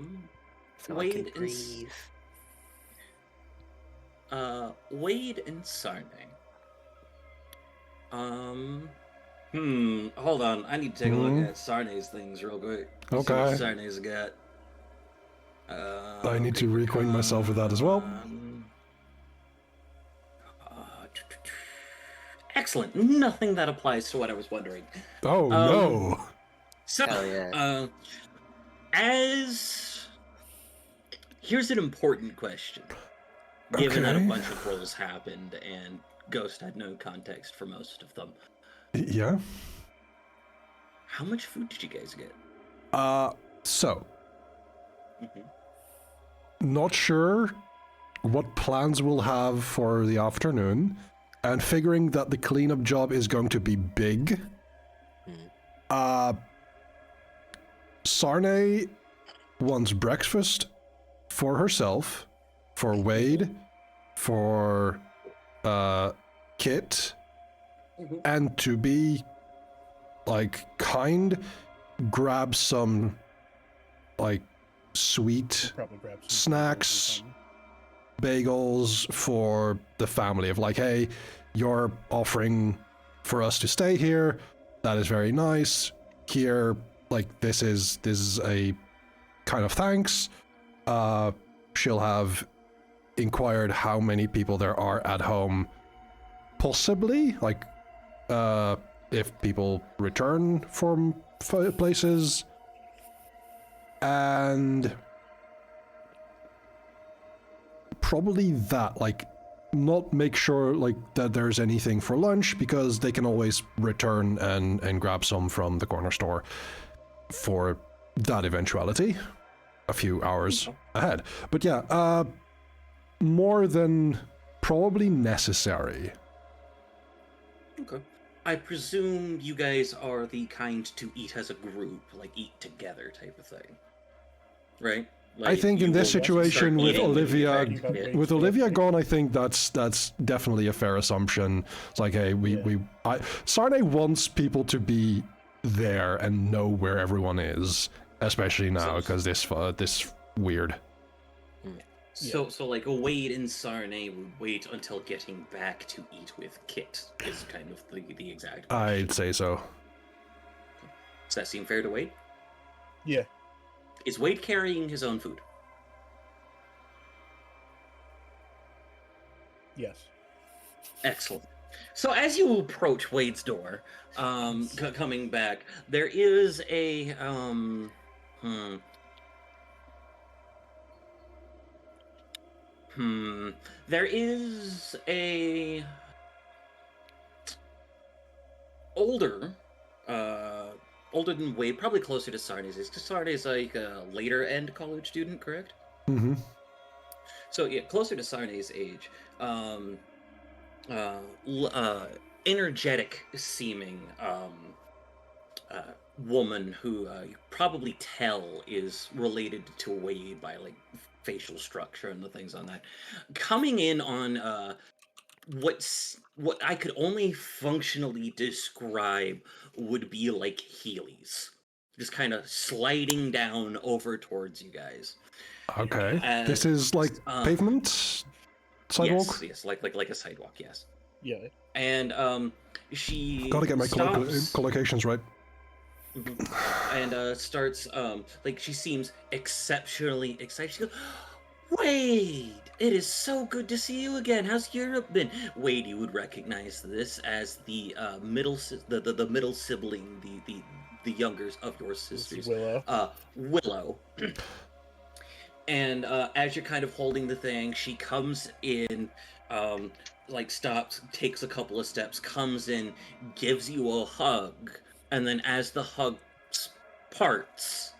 A: Wade
C: I can
A: and
C: breathe.
A: Wade and Sarne. Hold on. I need to take a look at Sarne's things real quick. See what
B: Okay.
A: Sarne's got.
B: I need to reacquaint myself with that as well.
A: Excellent. Nothing that applies to what I was wondering.
B: Oh, no.
A: So,
C: Hell yeah.
A: Here's an important question. Given that a
B: Okay.
A: bunch of rolls happened and Ghost had no context for most of them,
B: Yeah.
A: how much food did you guys get?
B: So,
A: Mhm.
B: not sure what plans we'll have for the afternoon, and figuring that the cleanup job is going to be big. Sarne wants breakfast for herself, for Wade, for Kit,
A: Mhm.
B: and to be like grab some like sweet
D: Probably grab some
B: snacks,
D: something.
B: bagels for the family of like, hey, you're offering for us to stay here. That is very nice. Here, like this is a kind of thanks. She'll have inquired how many people there are at home, possibly like if people return from places, and probably that, like, not make sure like that there's anything for lunch, because they can always return and grab some from the corner store for that eventuality a few hours ahead. But yeah, more than probably necessary.
A: Okay. I presume you guys are the kind to eat as a group, like eat together type of thing, right? Like,
B: I think in
A: you
B: this
A: will
B: situation
A: start
B: with
A: eating when you
B: Olivia,
A: get back to it.
B: with Olivia gone, I think that's definitely a fair assumption. It's like, hey, Sarne wants people to be there and know where everyone is, especially now because this weird.
A: So like Wade and Sarne would wait until getting back to eat with Kit is kind of the exact.
B: I'd say so.
A: Does that seem fair to Wade?
D: Yeah.
A: Is Wade carrying his own food?
D: Yes.
A: Excellent. So as you approach Wade's door, coming back, there is a there is a older than Wade, probably closer to Sarne's age, because Sarne's like a later end college student, correct?
B: Mm-hmm.
A: So yeah, closer to Sarne's age. Energetic seeming woman who you probably tell is related to Wade by like facial structure and the things on that. Coming in on what I could only functionally describe would be like Heelys. Just kind of sliding down over towards you guys.
B: Okay.
A: As,
B: this is like pavement? Sidewalk?
A: Yes, like a sidewalk, yes.
D: Yeah.
A: And she
B: Gotta get my
A: stops,
B: collocations right.
A: and starts like she seems exceptionally excited. She goes, Wade, it is so good to see you again. How's Europe been? Wade, you would recognize this as the middle sibling, the younger of your sisters,
D: Willow.
A: Willow. And as you're kind of holding the thing, she comes in, like stops, takes a couple of steps, comes in, gives you a hug, and then as the hug parts,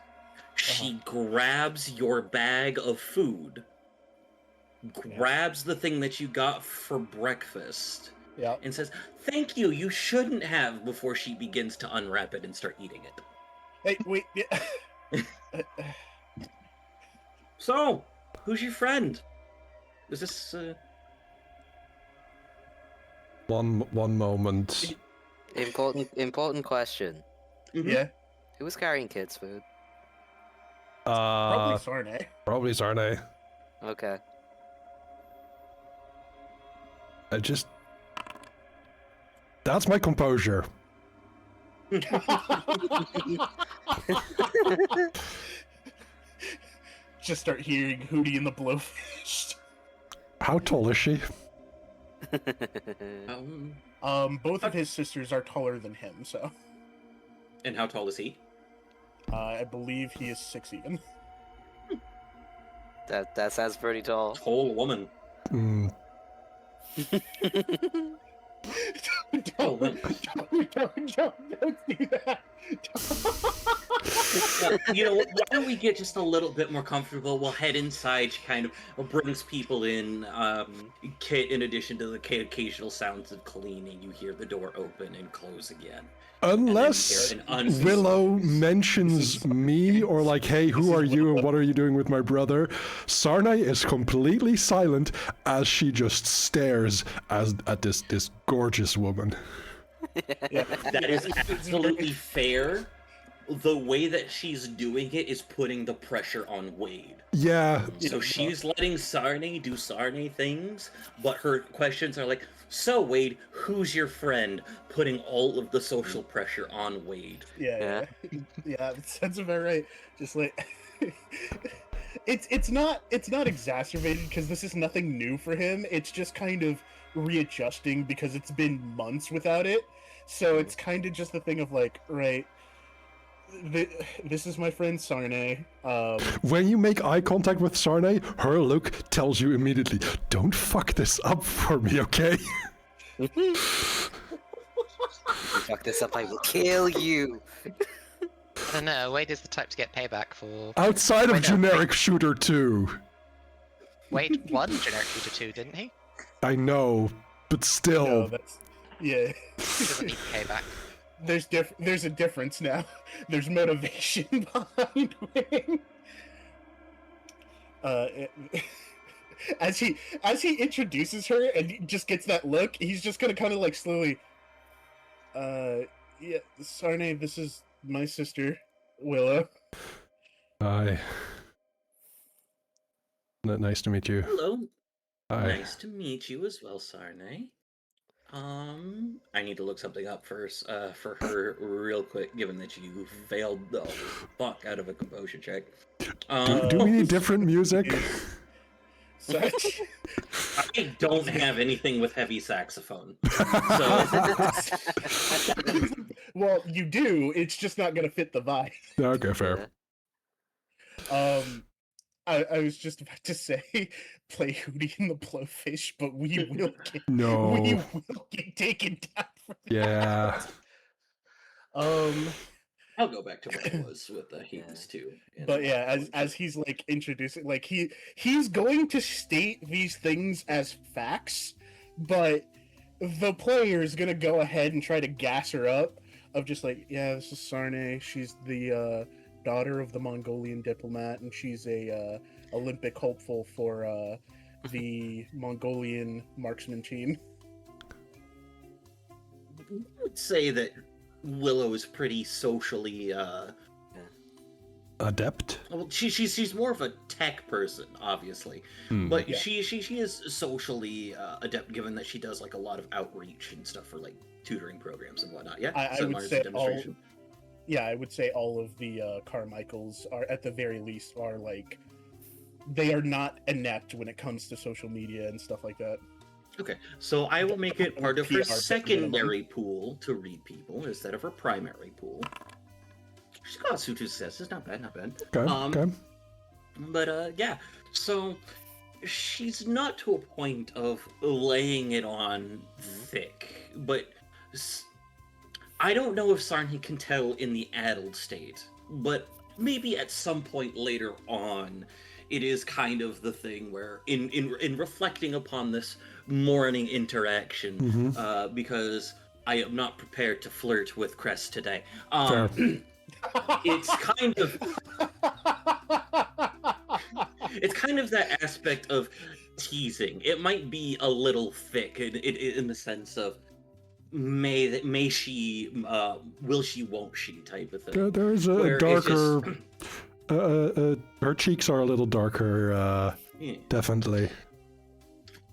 A: she grabs your bag of food, grabs the thing that you got for breakfast, and says, "Thank you, you shouldn't have," before she begins to unwrap it and start eating it.
D: Hey, wait. Yeah.
A: So, who's your friend? Is this
B: One moment.
C: Important question.
D: Yeah.
C: Who was carrying kids' food?
D: Probably Sarne.
B: Probably Sarne.
C: Okay.
B: That's my composure.
D: Just start hearing Hootie and the Blowfish.
B: How tall is she?
D: Both of his sisters are taller than him, so.
A: And how tall is he?
D: I believe he is 6 even.
C: That sounds pretty tall.
A: Tall woman.
B: Mm.
D: Don't do that.
A: You know, why don't we get just a little bit more comfortable? We'll head inside. She kind of brings people in. In addition to the occasional sounds of cleaning, you hear the door open and close again.
B: Unless Willow mentions me or like, hey, who are you and what are you doing with my brother? Sarne is completely silent as she just stares at this gorgeous woman.
D: Yeah.
A: That is absolutely fair. The way that she's doing it is putting the pressure on Wade.
B: Yeah,
A: So
D: Yeah,
A: she's letting Sarney do Sarney things, but her questions are like, so Wade, who's your friend? Putting all of the social pressure on Wade.
D: Yeah. That sounds about right. Just like it's not exacerbated because this is nothing new for him. It's just kind of readjusting because it's been months without it. So it's kind of just the thing of like, right, this is my friend Sarnay.
B: when you make eye contact with Sarnay, her look tells you immediately, don't fuck this up for me, okay?
C: If you fuck this up, I will kill you.
E: I don't know. Wade is the type to get payback for.
B: Outside of
E: Wait, no,
B: generic shooter 2.
E: Wade won generic shooter 2, didn't he?
B: I know, but still.
D: No, that's yeah.
E: He doesn't need payback.
D: There's a difference now. There's motivation behind winning. As he introduces her and he just gets that look, he's just gonna kind of like slowly. Yeah, Sarnay, this is my sister, Willow.
B: Hi. Nice to meet you.
A: Hello.
B: Hi.
A: Nice to meet you as well, Sarnay. I need to look something up first, for her real quick, given that you failed the fuck out of a composure check.
B: Do we need different music?
D: Sorry.
A: I don't have anything with heavy saxophone. So,
D: Well, you do. It's just not gonna fit the vibe.
B: Okay, fair.
D: I was just about to say play Hootie and the Blowfish, but we will get
B: No.
D: we will get taken down for that.
B: Yeah.
A: I'll go back to what it was with the Heats too.
D: But yeah, as he's like introducing, like he's going to state these things as facts, but the player is gonna go ahead and try to gas her up of just like, yeah, this is Sarnay. She's the daughter of the Mongolian diplomat, and she's a Olympic hopeful for the Mongolian marksman team.
A: I would say that Willow is pretty socially
B: Adept?
A: well, she's more of a tech person, obviously, but
D: Yeah.
A: she is socially adept, given that she does like a lot of outreach and stuff for like tutoring programs and whatnot. Yeah,
D: I would
A: seminars
D: say
A: and demonstration.
D: I would say all of the Carmichaels are, at the very least, are like, they are not inept when it comes to social media and stuff like that.
A: Okay, so I will make it part of her
D: PR
A: secondary pool to read people instead of her primary pool. She's got 2 successes, not bad, not bad.
B: Okay, okay.
A: But yeah, so she's not to a point of laying it on thick, but I don't know if Sarney can tell in the addled state, but maybe at some point later on, it is kind of the thing where, in reflecting upon this morning interaction, because I am not prepared to flirt with Crest today.
B: Fair.
A: It's kind of that aspect of teasing. It might be a little thick in the sense of may she, will she, won't she type of thing.
B: There is a
A: Where it's
B: darker... her cheeks are a little darker,
A: Yeah.
B: definitely.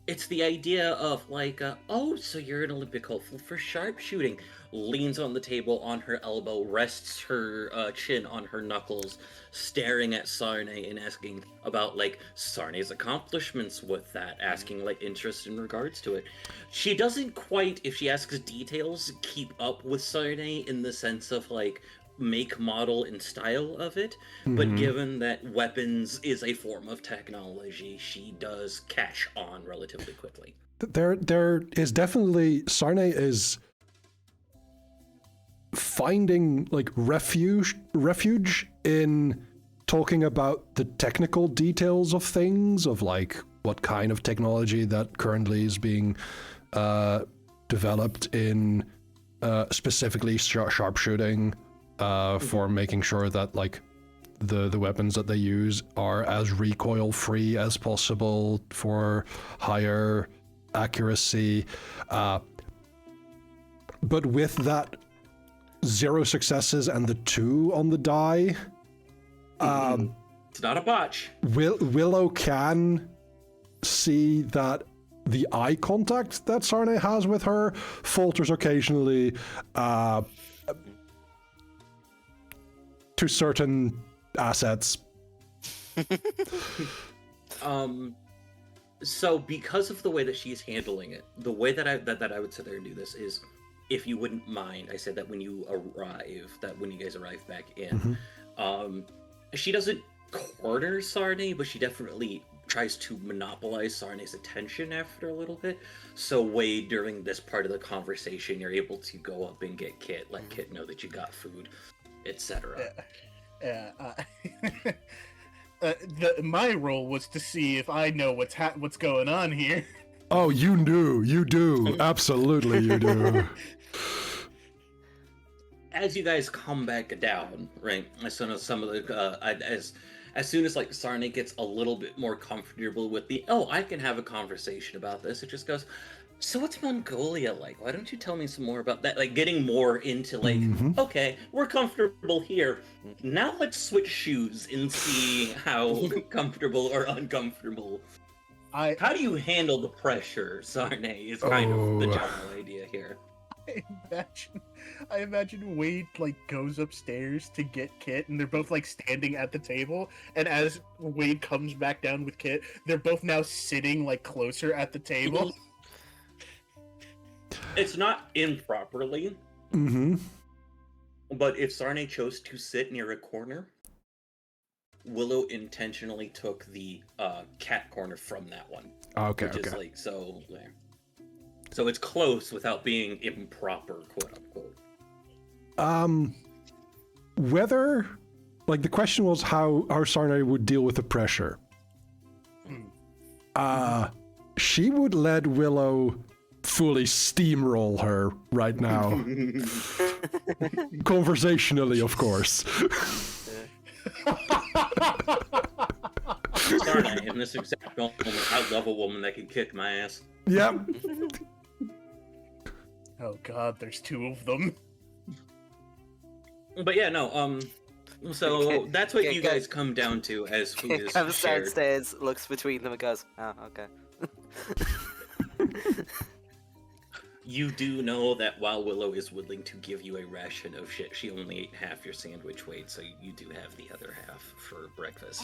A: It's the idea of like, oh, so you're an Olympic hopeful for sharpshooting. Leans on the table on her elbow, rests her chin on her knuckles, staring at Sarnay and asking about like Sarnay's accomplishments with that, asking like interest in regards to it. She doesn't quite, if she asks details, keep up with Sarnay in the sense of like make, model, and style of it, but given that weapons is a form of technology, she does catch on relatively quickly.
B: There is definitely... Sarnay is finding like refuge in talking about the technical details of things, of like what kind of technology that currently is being developed in specifically sharpshooting, for making sure that like the weapons that they use are as recoil free as possible for higher accuracy. but with that 0 successes and the 2 on the die,
A: It's not a botch.
B: Willow can see that the eye contact that Sarne has with her falters occasionally to certain assets.
A: So because of the way that she's handling it, the way that I would sit there and do this is, if you wouldn't mind, I said that when you guys arrive back in, she doesn't corner Sarne, but she definitely tries to monopolize Sarne's attention after a little bit. So Wade, during this part of the conversation, you're able to go up and get Kit, let Kit know that you got food, etc.
D: My role was to see if I know what's going on here.
B: Oh, you do. Absolutely you do.
A: As you guys come back down, right? As soon as some of the as soon as like Sarne gets a little bit more comfortable with I can have a conversation about this, it just goes, so what's Mongolia like? Why don't you tell me some more about that? Like getting more into like, okay, we're comfortable here. Now let's switch shoes and see how comfortable or uncomfortable. How do you handle the pressure, Sarne, is kind of the general idea here.
D: I imagine Wade like goes upstairs to get Kit, and they're both like standing at the table. And as Wade comes back down with Kit, they're both now sitting like closer at the table.
A: It's not improperly, but if Sarne chose to sit near a corner, Willow intentionally took the cat corner from that one.
B: Okay.
A: Which is like so there. So it's close without being improper, quote unquote.
B: Whether, like, the question was how Sarne would deal with the pressure. She would let Willow fully steamroll her right now. Conversationally, of course.
A: Sarne, in this exact moment, I love a woman that can kick my ass.
B: Yep.
D: Oh god, there's 2 of them.
A: But yeah, no, so that's what you guys come down to as food is
C: Comes
A: shared.
C: downstairs, looks between them and goes, oh, okay.
A: You do know that while Willow is willing to give you a ration of shit, she only ate half your sandwich weight, so you do have the other half for breakfast.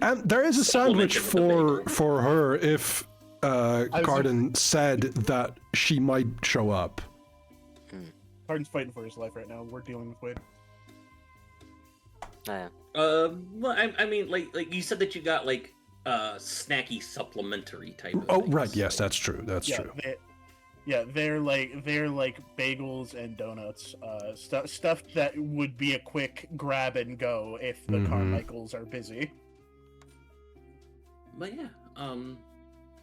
B: And there is a sandwich for her if Carden said that she might show up.
D: Carden's fighting for his life right now. We're dealing with Wade.
C: Yeah.
A: Well, I mean, like you said that you got like snacky supplementary type of things.
B: Right, yes, that's true. That's true.
D: They're like bagels and donuts, stuff that would be a quick grab and go if the Carmichaels are busy.
A: But yeah,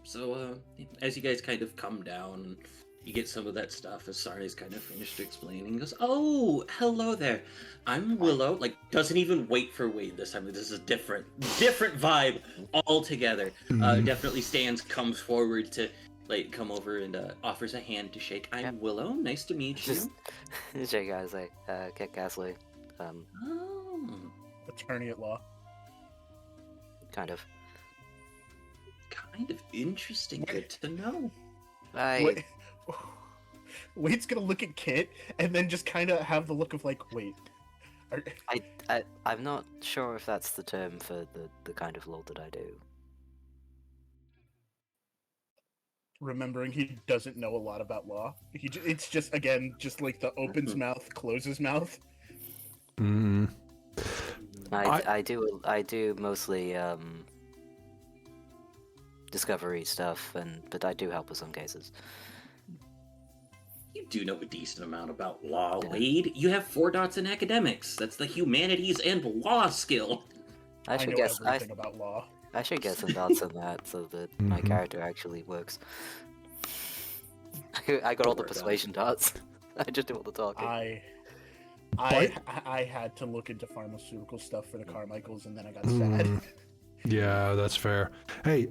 A: so as you guys kind of come down, you get some of that stuff as Sarne's kind of finished explaining. He goes, "Oh, hello there. I'm Willow." Like, doesn't even wait for Wade this time. This is a different vibe altogether. Definitely stands, comes forward to like come over and offers a hand to shake. I'm Willow. Nice to meet you.
C: Shake guys like Kit Gasly.
D: Attorney at law.
C: Kind of
A: interesting. Good to know.
D: Wade's gonna look at Kit and then just kind of have the look of like, wait.
C: I'm not sure if that's the term for the kind of law that I do.
D: Remembering he doesn't know a lot about law. It's just, again, just like the opens mouth, closes mouth.
C: I do mostly discovery stuff, but I do help with some cases.
A: You do know a decent amount about law, Wade. You have 4 dots in academics. That's the humanities and law skill.
D: I know everything about law.
C: I should get some dots on that so that my character actually works. I got all the persuasion dots. I just do all the talking.
D: I had to look into pharmaceutical stuff for the Carmichaels, and then I got sad.
B: Yeah, that's fair. Hey,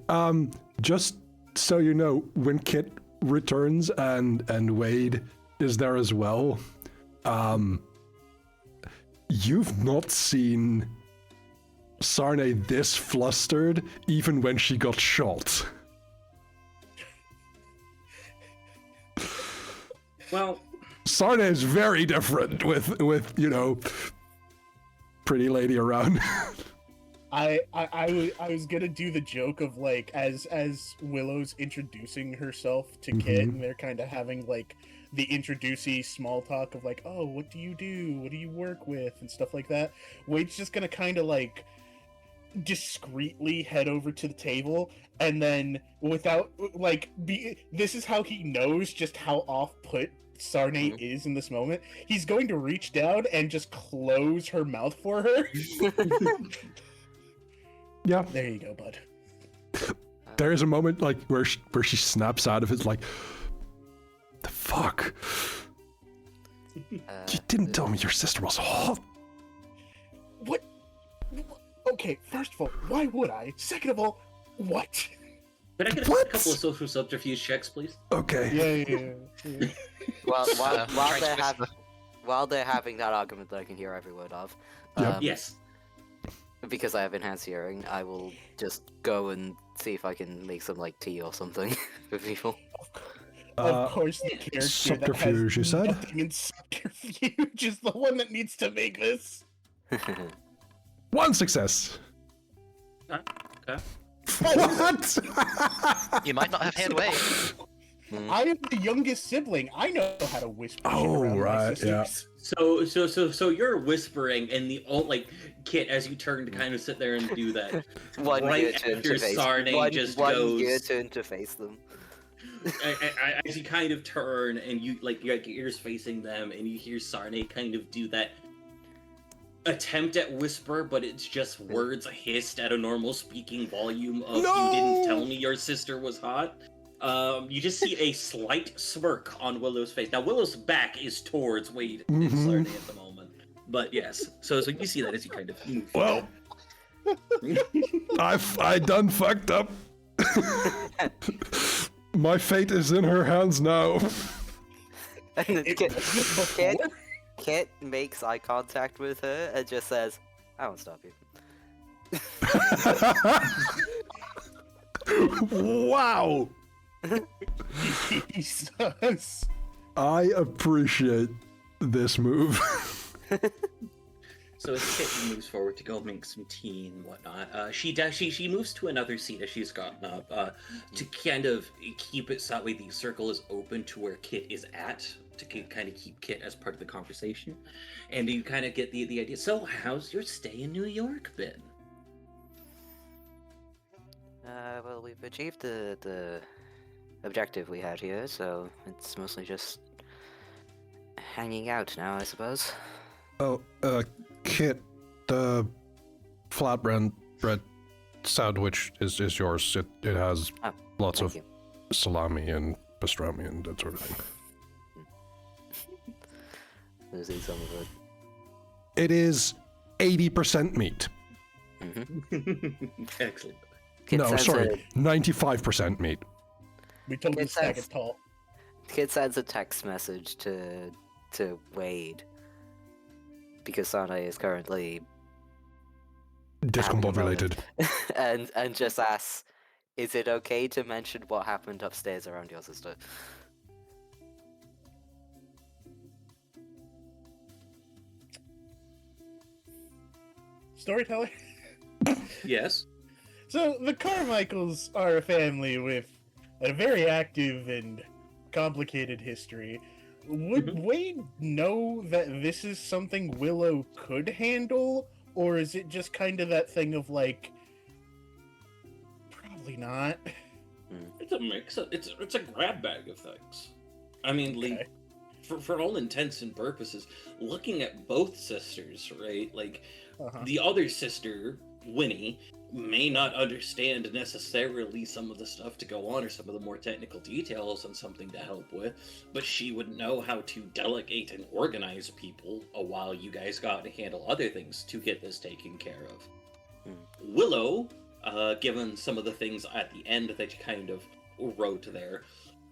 B: just so you know, when Kit returns and Wade is there as well. You've not seen Sarne this flustered even when she got shot.
A: Well,
B: Sarne is very different with pretty lady around.
D: I was gonna do the joke of like as Willow's introducing herself to Kit, and they're kind of having like the introducee small talk of like, oh, what do you do? What do you work with? And stuff like that. Wade's just gonna kind of like discreetly head over to the table, and then without like this is how he knows just how off put Sarne is in this moment. He's going to reach down and just close her mouth for her.
B: Yeah.
D: There you go, bud.
B: There is a moment like where she snaps out of it like, the fuck? You didn't tell me your sister was hot.
D: What? Okay, first of all, why would I? Second of all, what?
A: Can I get a
B: What?
A: couple of social subterfuge checks, please?
B: Okay.
D: Yeah.
C: While
E: Trying to
C: while they're having that argument that I can hear every word of,
B: Yep.
A: Yes.
C: because I have enhanced hearing, I will just go and see if I can make some like tea or something for people.
D: Of course, the character
B: subterfuge,
D: that
B: you
D: has
B: said?
D: nothing in subterfuge is the one that needs to make this.
B: One success.
A: Okay.
B: What?
E: You might not have heard way.
D: I am the youngest sibling. I know how to whisper shit
B: Oh,
D: around my
B: right, yeah.
D: sisters.
A: So you're whispering, and the old like Kit, as you turn to kind of sit there and do that,
C: One
A: right
C: gear to
A: after
C: interface.
A: Sarne just
C: one
A: goes.
C: gear to interface them.
A: As you kind of turn and you like your ears facing them, and you hear Sarne kind of do that attempt at whisper, but it's just words hissed at a normal speaking volume of
B: No!
A: "You didn't tell me your sister was hot." You just see a slight smirk on Willow's face. Now Willow's back is towards Wade and Sarne at the moment, but yes. So you see that as you kind of move.
B: Well, I done fucked up. My fate is in her hands now.
C: And then Kit makes eye contact with her and just says, "I won't stop you."
B: Wow.
D: Jesus.
B: I appreciate this move.
A: So as Kit moves forward to go make some tea and whatnot, she moves to another seat as she's gotten up to kind of keep it so that way the circle is open to where Kit is at, to kind of keep Kit as part of the conversation, and you kind of get the idea. So how's your stay in New York been?
C: Well, we've achieved the objective we had here, so it's mostly just hanging out now, I suppose.
B: Oh, Kit, the flatbread sandwich is yours. It has lots
C: Thank
B: of
C: you.
B: salami and pastrami and that sort of thing.
C: Losing some of it.
B: It is 80% meat.
A: Excellent.
C: Kit
B: No,
C: sends
B: sorry, 95% meat.
D: We told him
C: It
D: to stack
C: says-
D: it tall.
C: Kit sends a text message to Wade because Sana is currently
B: Discombobulated.
C: and just asks, "Is it okay to mention what happened upstairs around your sister?"
D: Storyteller.
A: Yes.
D: So the Carmichaels are a family with a very active and complicated history. Would Wade know that this is something Willow could handle, or is it just kind of that thing of like, probably not?
A: It's a mix. It's a grab bag of things. I mean,
D: Okay.
A: for all intents and purposes, looking at both sisters, right? Like,
D: Uh-huh.
A: the other sister, Winnie, may not understand necessarily some of the stuff to go on or some of the more technical details and something to help with, but she would know how to delegate and organize people while you guys got to handle other things to get this taken care of. Willow, given some of the things at the end that you kind of wrote there,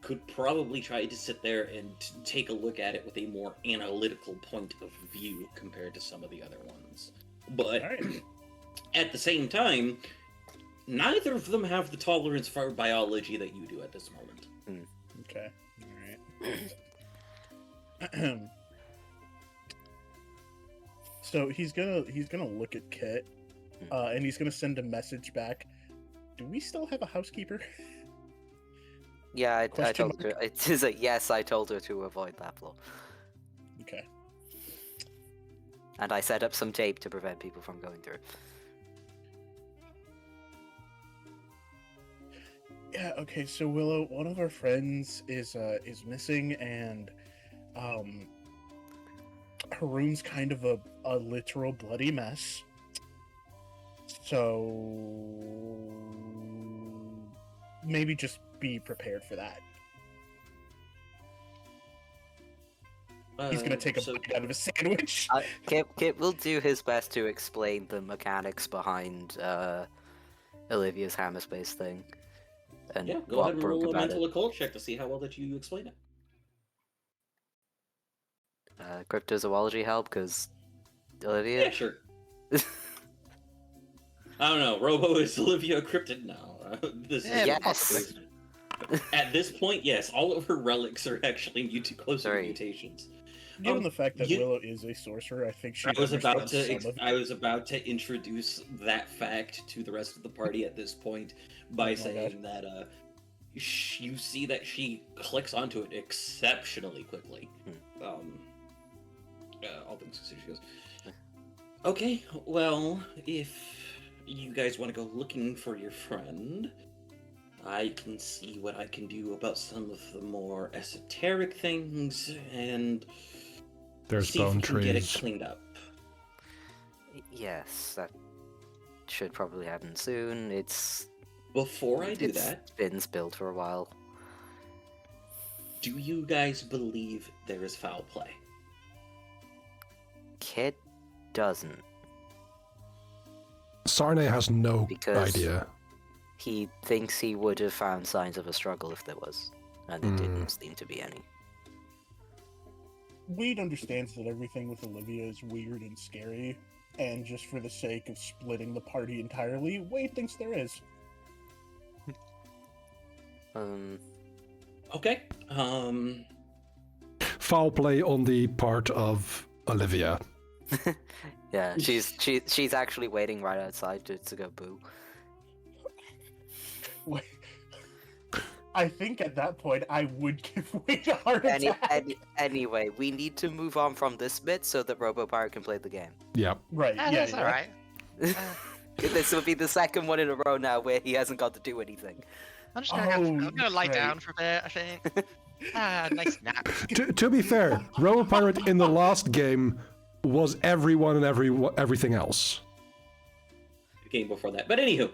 A: could probably try to sit there and take a look at it with a more analytical point of view compared to some of the other ones. But
D: Alright.
A: at the same time, neither of them have the tolerance for biology that you do at this moment.
D: Okay. Alright. So he's gonna look at Kit, and he's gonna send a message back. Do we still have a housekeeper?
C: Yeah, I
D: Question
C: told her. It is a yes. I told her to avoid that floor,
D: Okay.
C: and I set up some tape to prevent people from going through.
D: Yeah. Okay. So Willow, one of our friends is missing, and her room's kind of a literal bloody mess. So maybe just be prepared for that. He's gonna take a
A: So-
D: bite out of a sandwich.
C: Kit will do his best to explain the mechanics behind Olivia's hammer space thing, and
A: Yeah, go
C: what
A: ahead and
C: broke
A: roll a
C: about
A: mental
C: it.
A: occult check to see how well that you explain it.
C: Cryptozoology help because
A: Yeah,
C: Olivia.
A: sure. I don't know. Robo is Olivia cryptid now. This
E: Yeah,
A: is
C: Yes.
E: possibly.
A: At this point, yes, all of her relics are actually closer to
C: Sorry.
A: mutations.
D: Given the fact that
A: you-
D: Willow is a sorcerer, I think she
A: I was about
D: understands some
A: to
D: of
A: I was about to introduce that fact to the rest of the party at this point by
D: Oh my
A: saying that you see that she clicks onto it exceptionally quickly. All things considered, she goes, "Okay, well, if you guys want to go looking for your friend, I can see what I can do about some of the more esoteric things and
B: There's
A: see if
B: bone
A: we can get it
B: trees.
A: cleaned up."
C: Yes, that should probably happen soon.
A: Before I do
C: It's
A: that,
C: been spilled for a while.
A: do you guys believe there is foul play?
C: Kit doesn't.
B: Sarne has no
C: Because-
B: idea.
C: He thinks he would have found signs of a struggle if there was, and it didn't seem to be any.
D: Wade understands that everything with Olivia is weird and scary, and just for the sake of splitting the party entirely, Wade thinks there is.
A: Okay.
B: Foul play on the part of Olivia.
C: Yeah, she's actually waiting right outside to go boo.
D: Wait. I think at that point I would give Wade a heart attack.
C: Anyway, we need to move on from this bit so that RoboPirate can play the game.
B: Yeah.
D: Right,
E: Yeah,
D: yeah,
E: that's
D: yeah.
E: alright.
C: This will be the second one in a row now where he hasn't got to do anything.
E: I'm just gonna, I'm gonna lie
D: right.
E: down for a bit, I think. Nice nap.
B: To be fair, Robo Pirate in the last game was everyone and everything else.
A: The game before that. But anywho,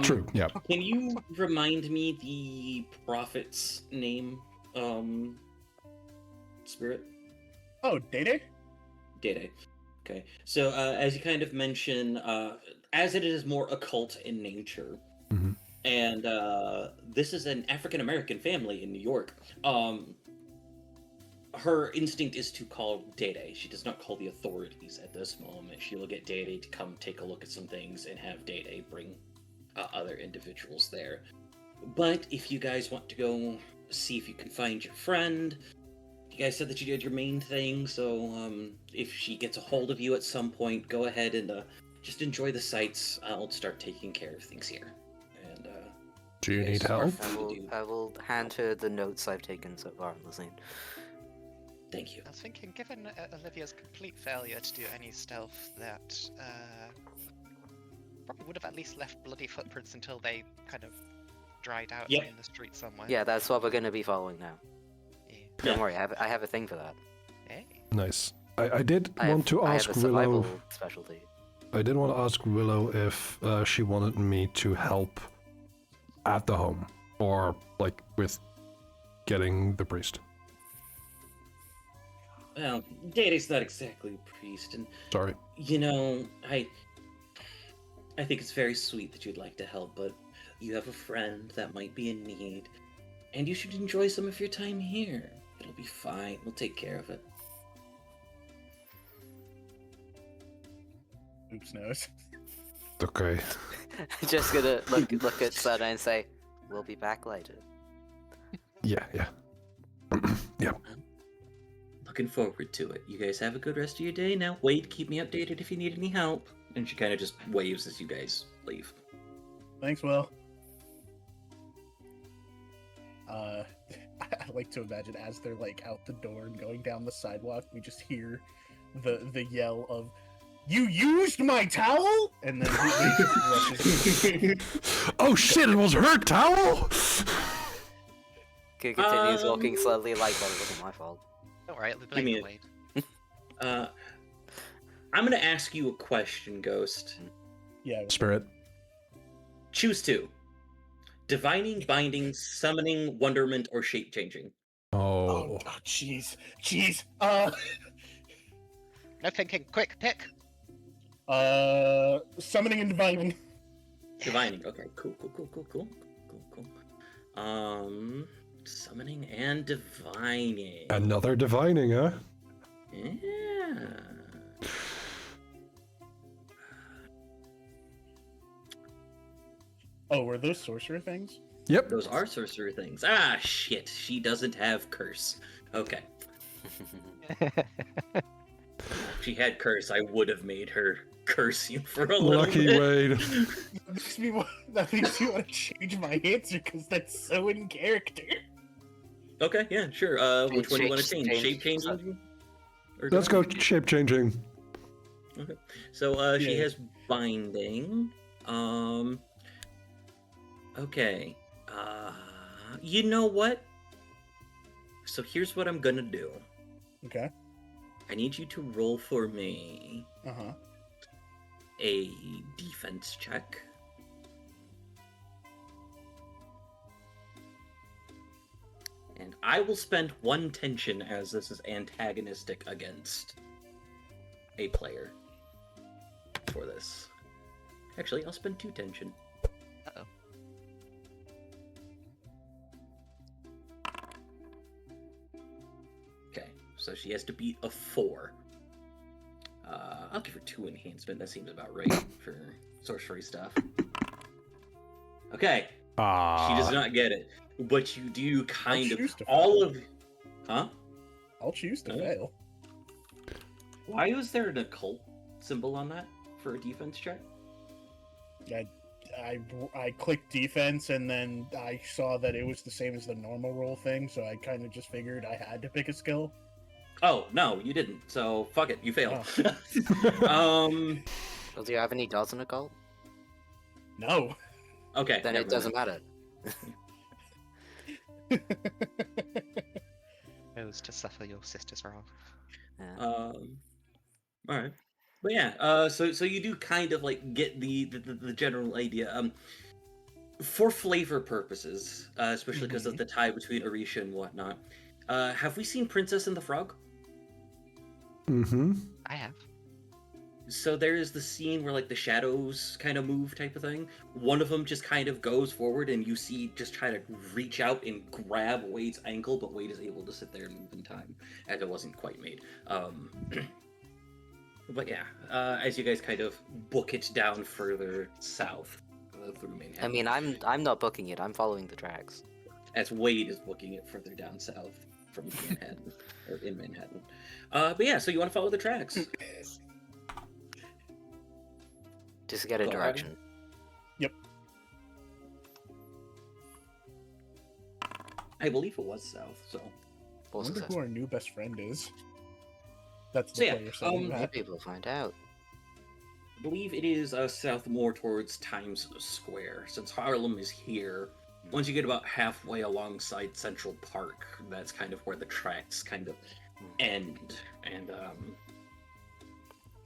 B: True, yeah.
A: Can you remind me the prophet's name, Spirit?
D: Oh, Dede?
A: Dede. Okay. So, as you kind of mention, as it is more occult in nature,
B: Mhm.
A: and this is an African American family in New York, her instinct is to call Dede. She does not call the authorities at this moment. She will get Dede to come take a look at some things and have Dede bring other individuals there. But if you guys want to go see if you can find your friend, you guys said that you did your main thing, so if she gets a hold of you at some point, go ahead and just enjoy the sights. I'll start taking care of things here. And
B: Do you
A: yes,
B: need help?
C: I will hand her the notes I've taken so far in the scene.
A: thank you.
E: I was thinking, given Olivia's complete failure to do any stealth, that probably would have at least left bloody footprints until they kind of dried out
A: Yep.
E: in the street somewhere.
C: Yeah, that's what we're going to be following now.
E: Yeah.
C: Don't worry, I have a thing for that.
E: Hey.
B: Nice. I did
C: I
B: want to
C: I
B: ask
C: have a survival
B: Willow.
C: specialty.
B: I did want to ask Willow if she wanted me to help at the home or like with getting the priest.
A: Well, Dede's not exactly a priest, and
B: Sorry.
A: you know, I think it's very sweet that you'd like to help, but you have a friend that might be in need. And you should enjoy some of your time here. It'll be fine. We'll take care of it.
D: Oops, nose.
B: Okay.
C: Just gonna look at Sana and say, "We'll be back later."
B: Yeah. Yeah.
A: Looking forward to it. You guys have a good rest of your day. Now, Wade, keep me updated if you need any help. And she kind of just waves as you guys leave.
D: Thanks, Will. I like to imagine as they're like out the door and going down the sidewalk, we just hear the yell of, "You used my towel!" And then he rushes.
B: Oh shit! It was her towel.
C: Continues walking slowly, like, "Well, it wasn't my fault."
E: Don't worry, it'll be
A: Give me
E: blamed
A: a-
E: Wade.
A: I'm going to ask you a question, Ghost.
D: Yeah.
B: Spirit.
A: Choose two. Divining, binding, summoning, wonderment, or shape changing.
B: Oh.
D: Jeez.
E: No thinking, quick, pick!
D: Summoning and divining.
A: Divining. Okay, cool. Summoning and divining.
B: Another divining, huh?
A: Yeah.
D: Oh, were those sorcerer things?
B: Yep.
A: Those are sorcerer things. Ah, shit. She doesn't have curse. Okay. If she had curse, I would have made her curse you for a little
B: Lucky
A: bit.
B: Wade.
D: That makes me want to change my answer because that's so in character.
A: Okay, yeah, sure. Which one do you want to change? Shape changing?
B: Let's go shape changing.
A: Okay. So she
D: Yeah.
A: has binding. Okay. You know what? So here's what I'm gonna do.
D: Okay.
A: I need you to roll for me
D: Uh-huh.
A: a defense check. And I will spend 1 tension as this is antagonistic against a player for this. Actually, I'll spend 2 tension.
E: Uh-oh.
A: Okay, so she has to beat a 4. I'll give her 2 enhancement. That seems about right for sorcery stuff. Okay, she does not get it, but you do kind of
D: choose to
A: all
D: fail.
A: of. Huh?
D: I'll choose to
A: Oh.
D: fail.
A: Why was there an occult symbol on that for a defense check?
D: I clicked defense and then I saw that it was the same as the normal roll thing, so I kind of just figured I had to pick a skill.
A: Oh no, you didn't. So fuck it, you failed.
C: Well, do you have any dots in occult?
D: No.
A: Okay.
C: Then
A: never
C: it doesn't
A: mind.
C: matter.
E: Goes to suffer your sister's wrath.
C: Yeah.
A: All right, but yeah. So you do kind of like get the general idea. For flavor purposes, especially because of the tie between Orisha and whatnot. Have we seen Princess and the Frog?
B: Mm-hmm.
E: I have.
A: So there is the scene where like the shadows kind of move type of thing. One of them just kind of goes forward and you see just try to reach out and grab Wade's ankle, but Wade is able to sit there and move in time as it wasn't quite made. But yeah, as you guys kind of book it down further south through Manhattan.
C: I mean, I'm not booking it. I'm following the tracks.
A: As Wade is booking it further down south from Manhattan, or in Manhattan. But yeah, so you want to follow the tracks.
C: Just get a
A: Go ahead.
C: direction.
A: I believe it was south, so.
D: I
C: Full
D: wonder
C: success.
D: who our new best friend is. That's
A: So
D: the
A: yeah,
D: player saying
C: Maybe
D: that.
C: people find out.
A: I believe it is south more towards Times Square. Since Harlem is here, once you get about halfway alongside Central Park, that's kind of where the tracks kind of end. And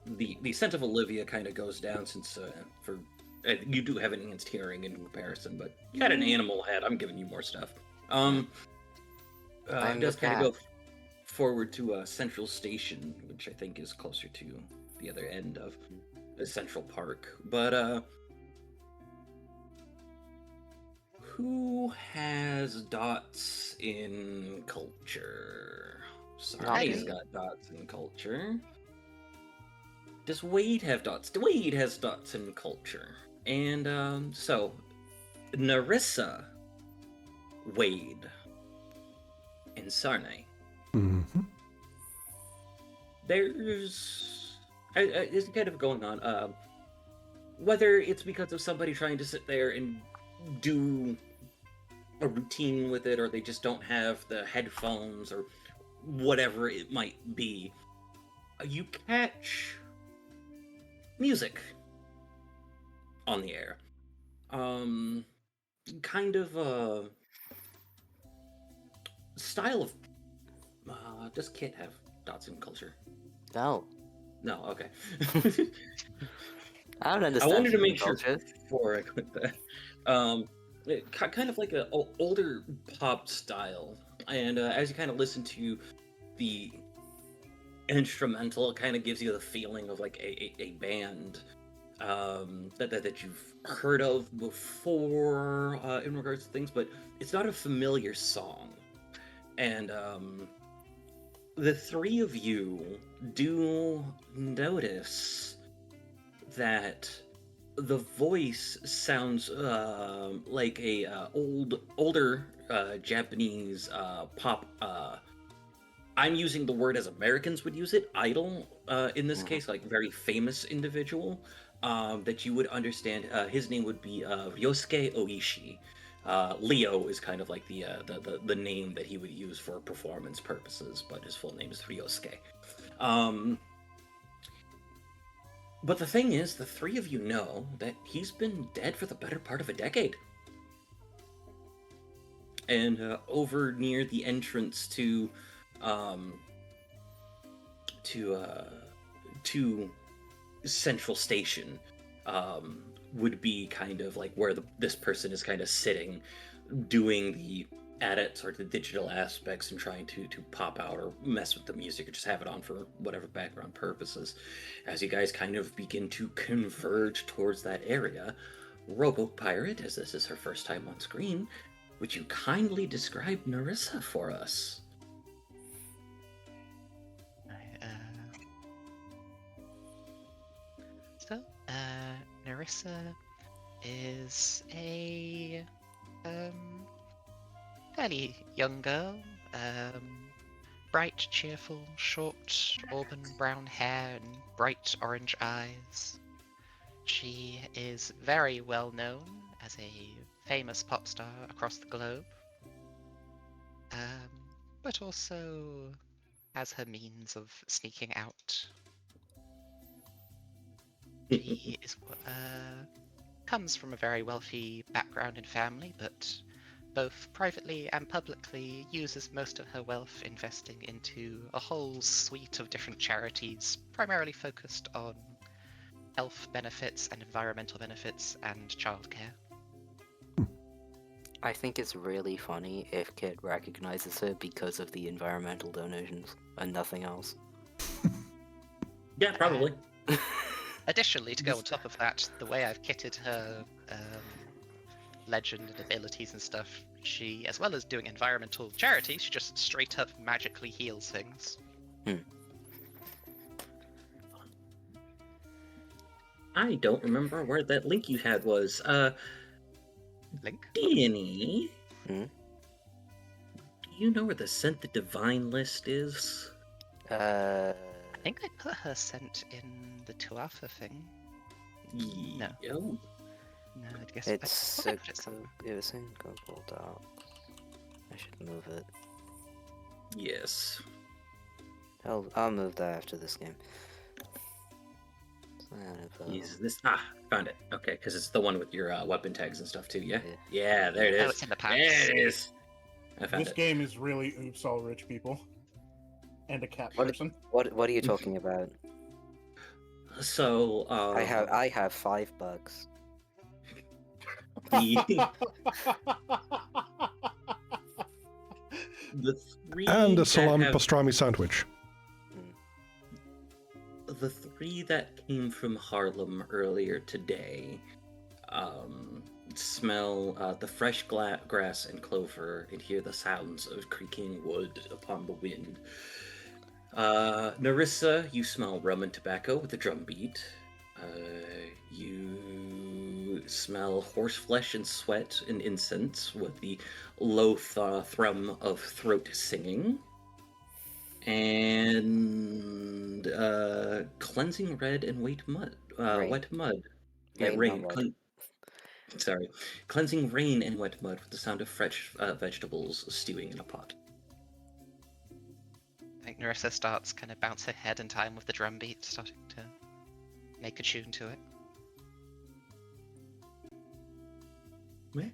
A: the scent of Olivia kind of goes down since you do have enhanced hearing in comparison, but you got an animal head. I'm giving you more stuff.
C: I'm
A: It does
C: the
A: kind
C: cat.
A: of go forward to Central Station, which I think is closer to the other end of Central Park. But Who has dots in culture?
C: Not
A: Sarni's
C: me.
A: got dots in culture. Does Wade have dots? Wade has dots in culture. And so Narissa, Wade, and Sarnay.
B: Mm-hmm.
A: There's it's kind of going on. Whether it's because of somebody trying to sit there and do a routine with it, or they just don't have the headphones, or whatever it might be, you catch music on the air. Kind of a style of. Does Kit have dots in culture?
C: No,
A: No, okay.
C: I don't
A: I
C: understand.
A: wanted to
C: human
A: make sure
C: culture.
A: before I quit that. Kind of like a older pop style, and as you kind of listen to the instrumental, it kind of gives you the feeling of like a band that you've heard of before in regards to things, but it's not a familiar song. And the three of you do notice that the voice sounds like a older Japanese pop. I'm using the word as Americans would use it, idol. In this case, like very famous individual that you would understand. His name would be Ryosuke Oishi. Leo is kind of like the name that he would use for performance purposes, but his full name is Ryosuke. But the thing is, the three of you know that he's been dead for the better part of a decade. And over near the entrance to Central Station would be kind of like where this person is kind of sitting, doing the edits or the digital aspects and trying to pop out or mess with the music or just have it on for whatever background purposes. As you guys kind of begin to converge towards that area, Robo Pirate, as this is her first time on screen, would you kindly describe Narissa for us?
E: Narissa is a fairly young girl, bright, cheerful, short, auburn brown hair and bright orange eyes. She is very well known as a famous pop star across the globe, but also has her means of sneaking out. She is comes from a very wealthy background and family, but both privately and publicly uses most of her wealth investing into a whole suite of different charities, primarily focused on health benefits and environmental benefits and childcare.
C: I think it's really funny if Kit recognizes her because of the environmental donations and nothing else.
A: Yeah, probably.
E: Additionally, to go on top of that, the way I've kitted her legend and abilities and stuff, she, as well as doing environmental charity, she just straight up magically heals things.
A: I don't remember where that link you had was.
E: Link?
A: Danny?
C: Hmm?
A: Do you know where the Scent the Divine list is?
E: I think I put her scent in the Tuatha thing. No.
A: Oh.
E: No, I guess
C: It's
E: I put it
C: it was in Google Docs. I should move it.
A: Yes.
C: I'll move that after this game.
A: Is this? Found it. Okay, because it's the one with your weapon tags and stuff too. Yeah.
C: Yeah.
A: Yeah, there it is.
E: Oh, it's in the pants.
A: There it is. I found
D: This
A: it.
D: game is really oops all rich people. And a cat
C: What-
D: person.
C: What are you talking about?
A: So
C: I have $5.
A: the three
B: And a
A: that
B: salami
A: have-
B: pastrami sandwich.
A: the three that came from Harlem earlier today smell the fresh grass and clover and hear the sounds of creaking wood upon the wind. Narissa, you smell rum and tobacco with the drum beat. You smell horse flesh and sweat and incense with the low thrum of throat singing. And cleansing red and wet mud.
C: Rain.
A: Wet mud.
C: Rain,
A: Rain.
C: not mud.
A: Sorry. Cleansing rain and wet mud with the sound of fresh vegetables stewing in a pot.
E: I think Narissa starts kind of bounce her head in time with the drum beat, starting to make a tune to it.
A: Yeah.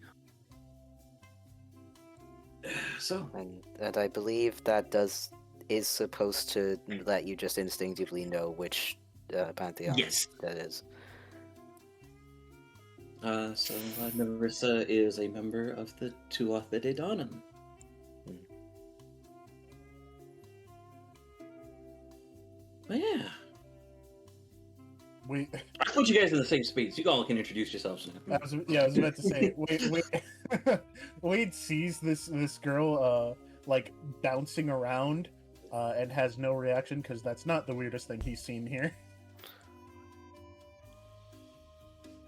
A: So.
C: And I believe that is supposed to let you just instinctively know which pantheon
A: Yes.
C: that is.
A: So Narissa is a member of the Tuatha De Danann. But yeah.
D: Wait,
A: I put you guys in the same space. You all can introduce yourselves now.
D: I was about to say, wait. Wade sees this girl like bouncing around and has no reaction because that's not the weirdest thing he's seen here.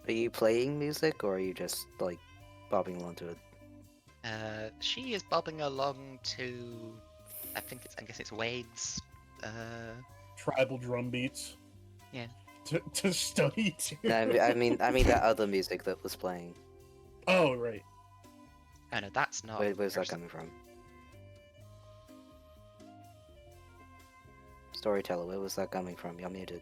C: Are you playing music or are you just like bobbing along to it?
E: She is bobbing along to, I guess it's Wade's.
D: Tribal drum beats.
E: Yeah.
D: To study to.
C: I mean that other music that was playing.
D: Oh right.
E: Oh no, that's not.
C: Where's that
E: Narissa.
C: coming from? Storyteller, where was that coming from? You're muted.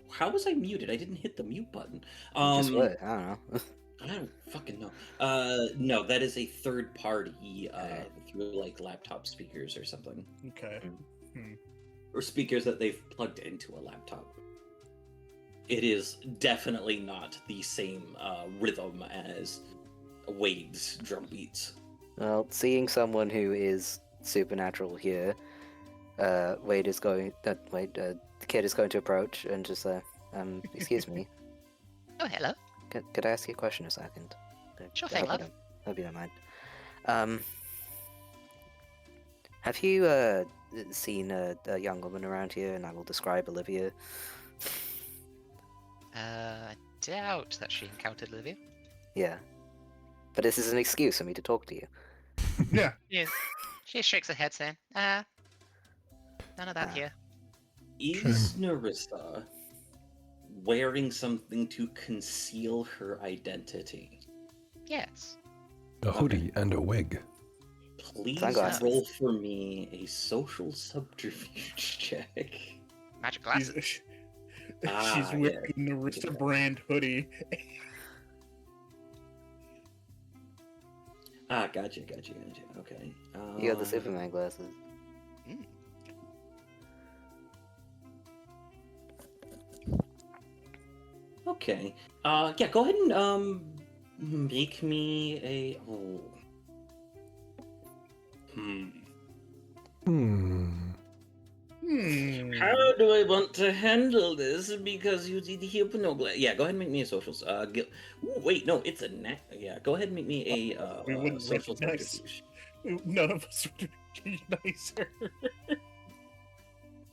A: How was I muted? I didn't hit the mute button.
C: Just what? I don't know.
A: I don't fucking know. No, that is a third party through like laptop speakers or something.
D: Okay.
A: Or speakers that they've plugged into a laptop. It is definitely not the same rhythm as Wade's drum beats.
C: Well, seeing someone who is supernatural here, the kid is going to approach and just excuse me.
E: Oh, hello.
C: Could I ask you a question a second?
E: Sure
C: I
E: thing,
C: hope you
E: love.
C: hope you don't mind. Have you seen a young woman around here? And I will describe Olivia.
E: I doubt that she encountered Olivia.
C: Yeah, but this is an excuse for me to talk to you.
D: Yeah.
E: Yeah. She shakes her head, saying, none of that here.
A: Is Narissa wearing something to conceal her identity?
E: Yes.
B: A hoodie and a wig.
A: Please
C: Sunglasses.
A: roll for me a social subterfuge check.
E: Magic glasses.
D: She's
A: Ah,
D: wearing the Narissa brand hoodie.
A: Gotcha. Okay.
C: You got the Superman glasses.
E: Mm.
A: Okay. Yeah, go ahead and make me a How do I want to handle this? Because you did hypnoglass. Yeah, go ahead and make me a social. Ooh, wait, no, it's a Yeah, go ahead and make me a
D: We wouldn't
A: social
D: recognize-
A: subterfuge.
D: None of us would recognize her.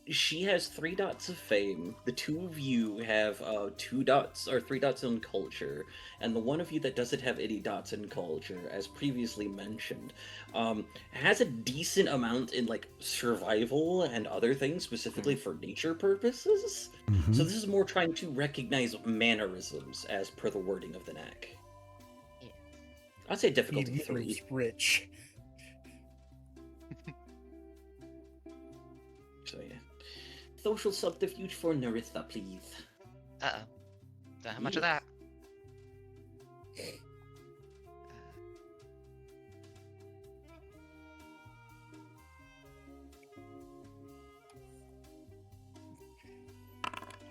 A: She has 3 dots of fame. The 2 of you have 2 dots or 3 dots in culture, and the one of you that doesn't have any dots in culture, as previously mentioned, has a decent amount in like survival and other things, specifically for nature purposes.
B: Mhm.
A: So this is more trying to recognize mannerisms, as per the wording of the knack.
E: Yeah.
A: I'd say
D: He
A: difficulty 3.
D: is rich.
A: So yeah. Social subterfuge for Narissa, please.
E: Uh-oh. Don't have much of that.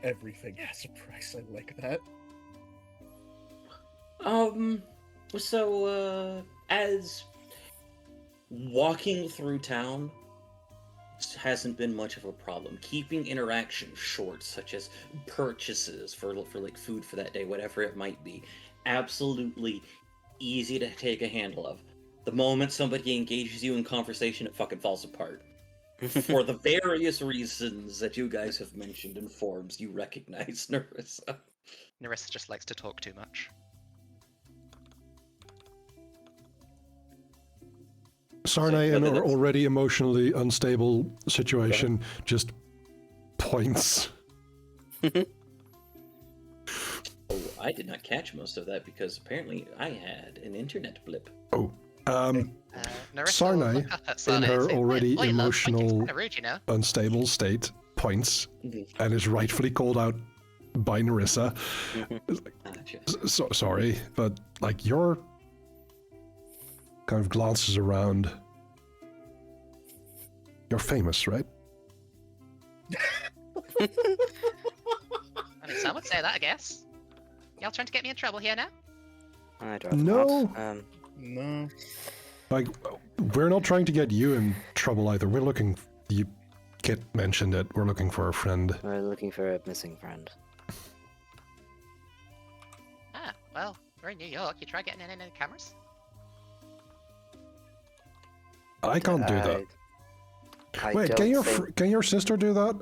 D: Everything has a price. I like that.
A: So, as walking through town, hasn't been much of a problem. Keeping interaction short, such as purchases for like food for that day, whatever it might be, absolutely easy to take a handle of. The moment somebody engages you in conversation, it fucking falls apart. For the various reasons that you guys have mentioned in forums, you recognize Nerissa.
E: Nerissa just likes to talk too much.
B: Sarnay, in
A: whether
B: an
A: that's-
B: already emotionally unstable situation, just points.
A: Oh, I did not catch most of that because apparently I had an internet blip.
B: Oh,
E: Nerissa will
B: Sarnay,
E: look up at
B: in
E: Sarnay
B: her
E: and say,
B: already
E: "Wait, love, like, it's
B: emotional,
E: kinda rude, you know?"
B: unstable state, points,
A: Mhm.
B: and is rightfully called out by Nerissa.
A: Gotcha.
B: Sorry, but like your kind of glances around. You're famous, right?
E: I mean, some would say that, I guess. Y'all trying to get me in trouble here now?
C: I'd rather
B: No.
C: not.
D: No.
B: Like, we're not trying to get you in trouble either. We're looking. You, Kit mentioned it. We're looking for a friend.
C: We're looking for a missing friend.
E: Ah, well, we're in New York. You try getting in any cameras?
B: I can't do that.
C: I
B: Wait,
C: don't
B: can your sister do that?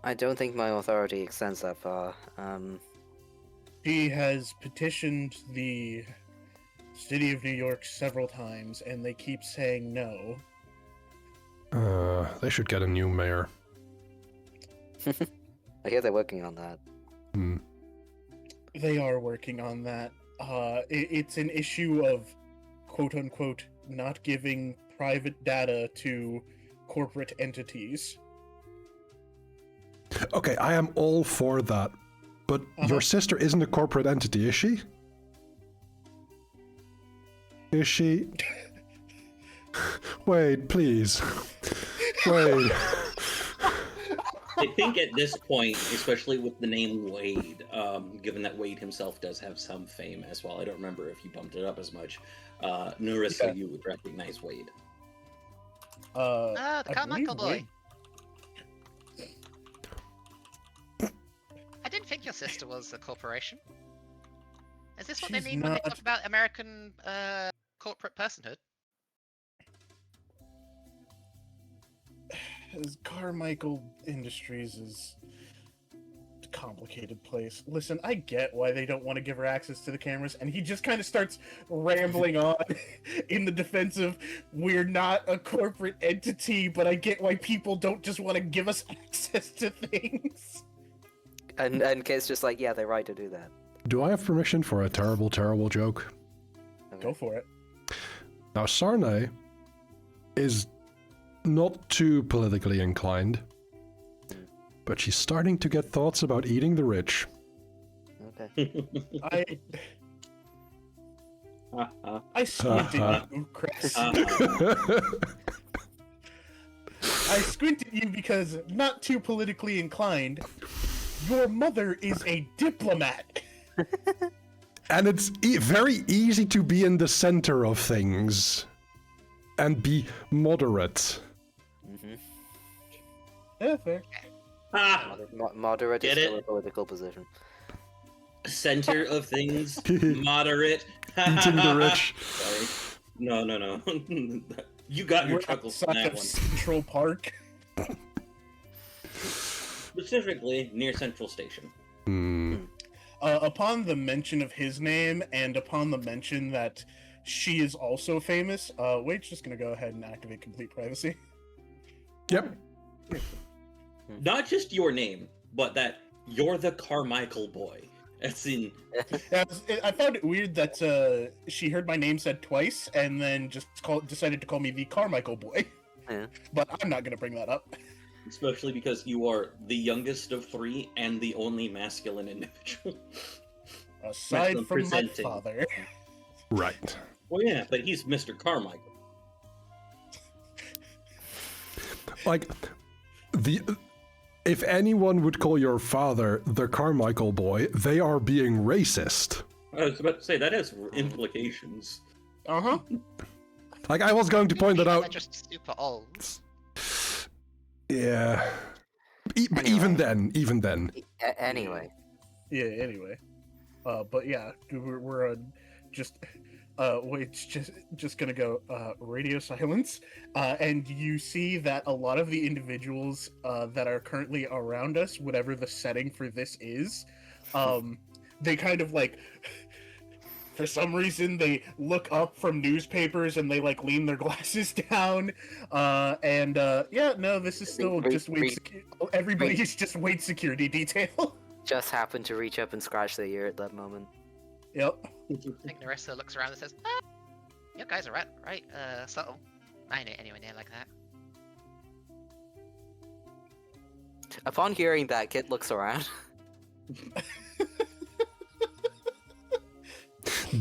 C: I don't think my authority extends that far.
D: He has petitioned the city of New York several times, and they keep saying no.
B: They should get a new mayor.
C: I hear they're working on that.
B: Hmm.
D: They are working on that. It's an issue of, quote unquote, not giving private data to corporate entities.
B: Okay, I am all for that. But your sister isn't a corporate entity, is she? Is she? Wait, please. Wait.
A: I think at this point, especially with the name Wade, given that Wade himself does have some fame as well, I don't remember if you bumped it up as much. Nerissa, you would recognize Wade.
E: The
D: I
E: Carmichael
D: believe
E: boy. I didn't think your sister was a corporation. Is this what
D: She's
E: they mean when they
D: not.
E: talk about American corporate personhood?
D: Carmichael Industries is a complicated place. Listen, I get why they don't want to give her access to the cameras, and he just kind of starts rambling on in the defense of, we're not a corporate entity, but I get why people don't just want to give us access to things.
C: And Kit's just like, yeah, they're right to do that.
B: Do I have permission for a terrible, terrible joke?
D: Go for it.
B: Now, Sarnay is not too politically inclined, but she's starting to get thoughts about eating the rich.
C: Okay.
D: I squint at you, Chris. I squint at you because, not too politically inclined, your mother is a diplomat.
B: And it's very easy to be in the center of things and be moderate.
D: Yeah, fair.
C: Moderate is
A: Get
C: still
A: it?
C: a political position.
A: Center of things, moderate.
B: Eating the rich.
A: Sorry. No. You got your
D: We're
A: chuckles on
D: outside
A: that
D: of
A: one.
D: Central Park.
A: Specifically near Central Station.
D: Upon the mention of his name, and upon the mention that she is also famous, Wade's just gonna go ahead and activate complete privacy.
B: Yep.
A: Not just your name, but that you're the Carmichael boy. That's in.
D: I found it weird that she heard my name said twice, and then just decided to call me the Carmichael boy.
C: Yeah.
D: But I'm not gonna bring that up.
A: Especially because you are the youngest of three and the only masculine individual.
D: Aside
A: Masculine
D: from my
A: presenting.
D: father.
B: Right.
A: Well, yeah, but he's Mr. Carmichael.
B: Like, if anyone would call your father the Carmichael boy, they are being racist.
A: I was about to say, that has implications.
D: Uh-huh.
B: Like, I was going to point that
E: They're
B: out.
E: just super old.
B: Yeah.
C: Anyway.
B: Even then.
C: Anyway,
D: Yeah. Anyway, but yeah, we're just it's just gonna go radio silence, and you see that a lot of the individuals that are currently around us, whatever the setting for this is, they kind of like. For some reason, they look up from newspapers and they like lean their glasses down. Yeah, no, this is still just everybody's just wait security detail.
C: just happened to reach up and scratch their ear at that moment.
D: Yep.
E: I think Narissa looks around and says, "Ah, you guys are right, subtle. I ain't anywhere near like that."
C: Upon hearing that, Kit looks around.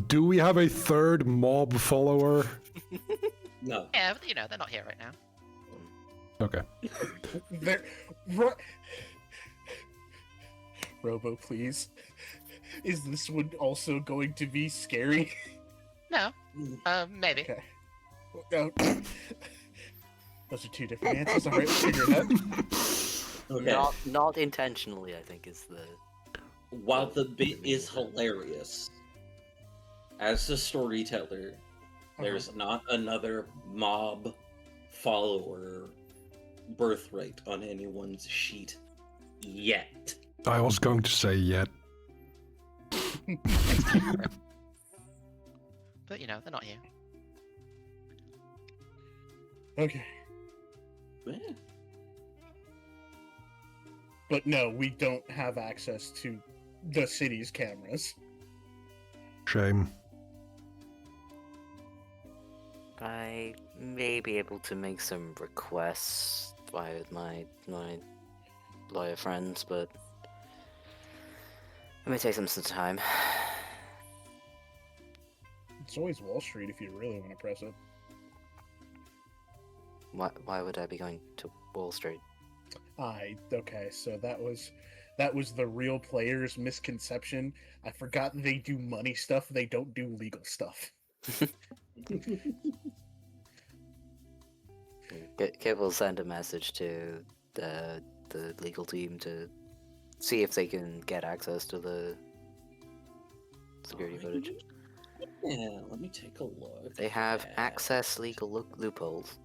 B: Do we have a third mob follower?
A: No.
E: Yeah, but, they're not here right now.
B: Okay.
D: There, Robo, please. Is this one also going to be scary?
E: No, maybe.
D: Okay. Those are two different answers. All right, figure it out.
A: Okay.
C: Not intentionally, I think is the.
A: While the bit is hilarious, as a storyteller, there's not another mob follower birthright on anyone's sheet yet.
B: I was going to say yet.
E: But they're not here.
D: Okay.
A: Yeah.
D: But no, we don't have access to the city's cameras.
B: Shame.
C: I may be able to make some requests via my lawyer friends, but it may take some time.
D: It's always Wall Street if you really want to press it.
C: Why would I be going to Wall Street?
D: Okay, so that was the real player's misconception. I forgot they do money stuff, they don't do legal stuff.
C: Kit will send a message to the legal team to see if they can get access to the security footage.
A: Yeah, let me take a look.
C: They have
A: at-
C: access legal loopholes.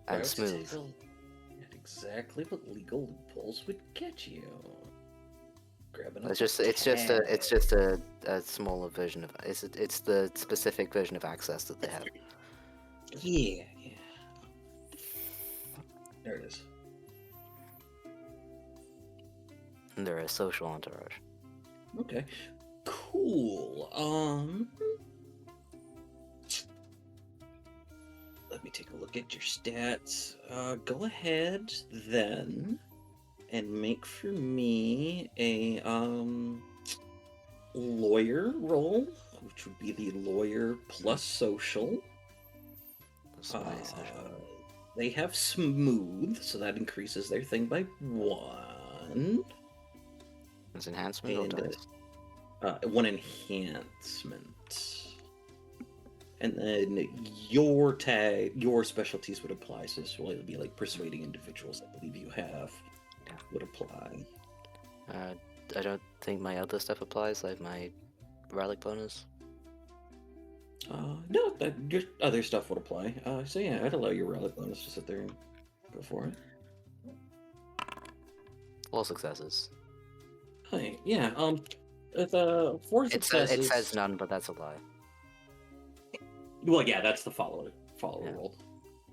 C: And
A: About to
C: smooth.
A: take a look at exactly what legal loopholes would get you. Grabbing up
C: It's just a smaller version of it's the specific version of access that they have.
A: Yeah. There it is.
C: And they're a social entourage.
A: Okay. Cool. Let me take a look at your stats. Go ahead then and make for me a lawyer roll, which would be the lawyer plus social.
C: That's nice, actually.
A: They have smooth, so that increases their thing by 1.
C: It's enhancement or
A: And,
C: dice?
A: 1 enhancement. And then your specialties would apply, so this will be like persuading individuals, I believe you have, would apply.
C: I don't think my other stuff applies, like my relic bonus.
A: No, your other stuff would apply. So yeah, I'd allow your relic bonus to sit there and go for it.
C: All successes.
A: Hi, yeah, the 4 successes...
C: It says none, but that's a lie.
A: Well, yeah, that's the follow
C: Yeah.
A: roll.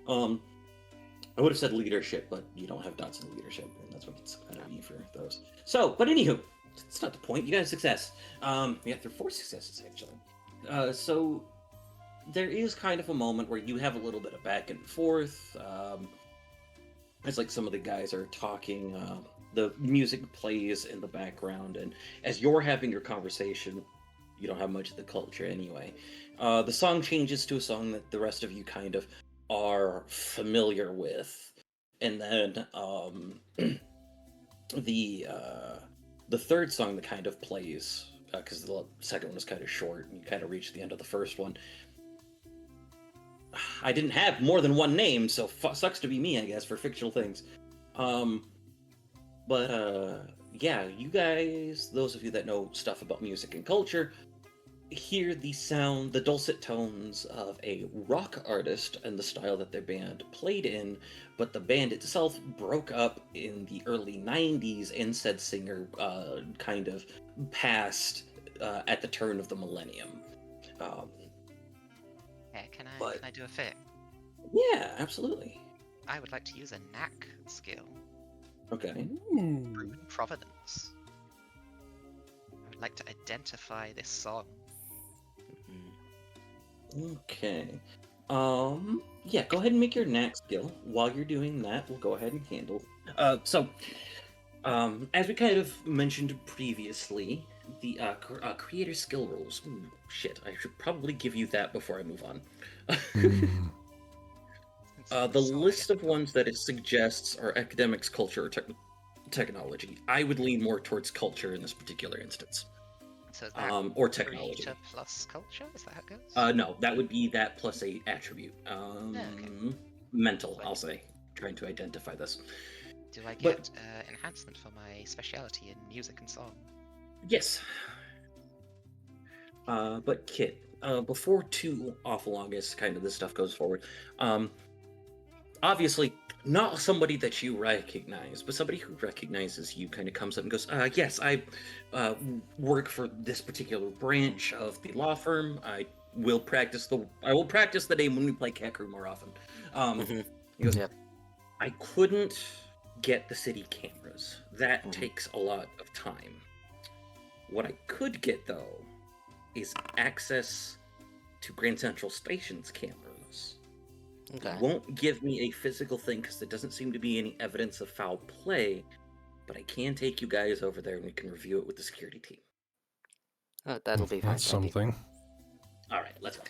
A: I would have said leadership, but you don't have dots in leadership, and that's what it's kind of E for those. So, but anywho, it's not the point. You got a success. Yeah, there are 4 successes actually. So there is kind of a moment where you have a little bit of back and forth. It's like some of the guys are talking. The music plays in the background, and as you're having your conversation, you don't have much of the culture anyway. The song changes to a song that the rest of you kind of are familiar with, and then the third song that kind of plays, because the second one was kind of short, and you kind of reached the end of the first one. I didn't have more than one name, so sucks to be me, I guess, for fictional things. Um, but yeah, you guys, those of you that know stuff about music and culture, hear the dulcet tones of a rock artist and the style that their band played in, but the band itself broke up in the early 90s and said singer kind of passed at the turn of the millennium. Um,
E: Yeah, can
A: But-
E: I do a thing?
A: yeah, absolutely.
E: I would like to use a knack skill.
A: Okay.
D: Ooh.
E: Proven provenance. I would like to identify this song.
A: Okay. Yeah, go ahead and make your knack skill. While you're doing that, we'll go ahead and handle. As we kind of mentioned previously, the creator skill rules. Ooh, shit, I should probably give you that before I move on.
B: Hmm.
A: The list of ones that it suggests are academics, culture, or technology. I would lean more towards culture in this particular instance.
E: So is that
A: Or technology.
E: creator plus culture? Is that how it goes?
A: No, that would be that plus a attribute.
E: Okay.
A: Mental, I'll say. Trying to identify this.
E: Do I
A: but-
E: get enhancement for my speciality in music and song?
A: Yes. But Kit, before too awful long as kind of this stuff goes forward, obviously not somebody that you recognize, but somebody who recognizes you kind of comes up and goes, yes, I work for this particular branch of the law firm. I will practice the name when we play Cat Crew more often. He goes,
C: Yep.
A: I couldn't get the city cameras. That
C: Mhm.
A: takes a lot of time. What I could get, though, is access to Grand Central Station's cameras.
C: Okay.
A: It won't give me a physical thing because there doesn't seem to be any evidence of foul play, but I can take you guys over there and we can review it with the security team.
C: Oh, that'll be fine.
B: That's
C: Thank you.
B: something.
A: All right, let's go.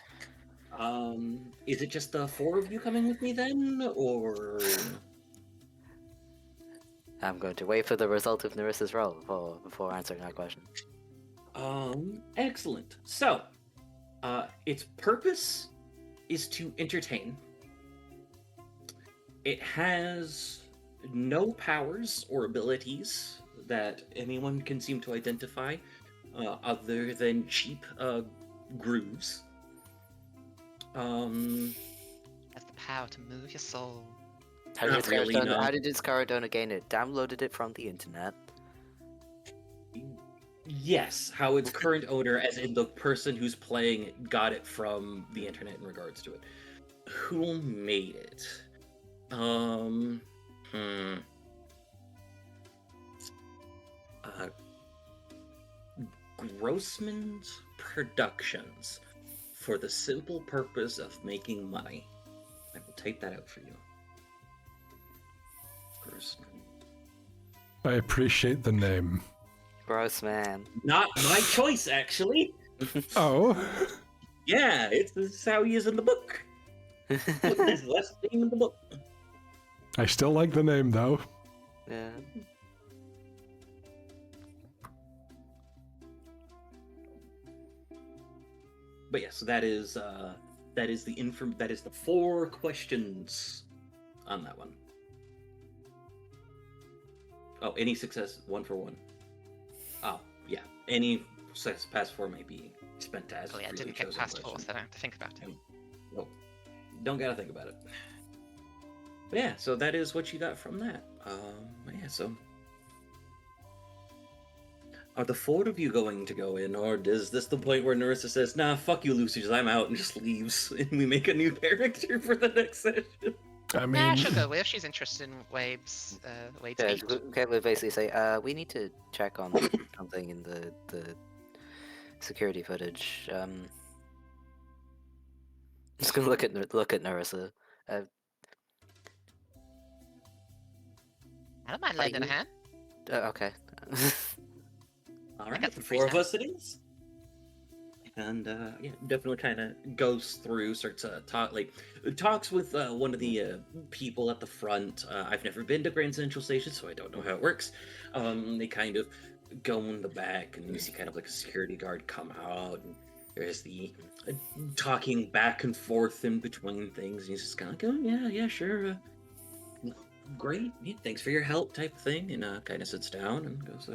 A: Is it just the four of you coming with me then, or?
C: I'm going to wait for the result of Narissa's roll before answering that question.
A: Excellent. So, its purpose is to entertain. It has no powers or abilities that anyone can seem to identify, other than cheap grooves.
E: Has the power to move your soul.
C: How
A: Not
C: did,
A: really, no.
C: how did Scaradona gain it? Downloaded it from the internet.
A: Yes, how its current owner, as in the person who's playing it, got it from the internet in regards to it. Who made it? Grossman's Productions, for the simple purpose of making money. I will type that out for you. Grossman.
B: I appreciate the name.
C: Gross, man.
A: Not my choice, actually.
B: Oh,
A: Yeah, this is how he is in the book. His last name in the book.
B: I still like the name though.
C: Yeah.
A: But yeah, so that is the 4 questions on that one. Oh, any success, 1 for 1. Oh, yeah. Any success past 4 may be spent as
E: Oh yeah, I
A: freely
E: didn't get
A: chosen
E: past 4,
A: question.
E: so I don't have to think about it.
A: Nope. Don't gotta think about it. But yeah, so that is what you got from that. Yeah, so are the 4 of you going to go in, or is this the point where Narissa says, "Nah, fuck you, Lucius, I'm out," and just leaves, and we make a new character for the next session?
B: I
E: Nah,
B: mean,
E: she'll go with. She's interested in Wave's
C: Yeah,
E: feet.
C: okay, we'll basically say, we need to check on something in the security footage. Just gonna look at Narissa.
E: I don't mind lending a
C: you-
E: hand.
C: Okay.
A: All
E: got
A: right, the
E: some free
A: 4 of
E: time.
A: us it is. And yeah, definitely kind of goes through, starts talks with one of the people at the front. I've never been to Grand Central Station, so I don't know how it works. They kind of go in the back, and you see kind of like a security guard come out, and there's the talking back and forth in between things. And he's just kind of like, "Oh yeah, sure. great. Yeah, thanks for your help," type thing, and kind of sits down and goes,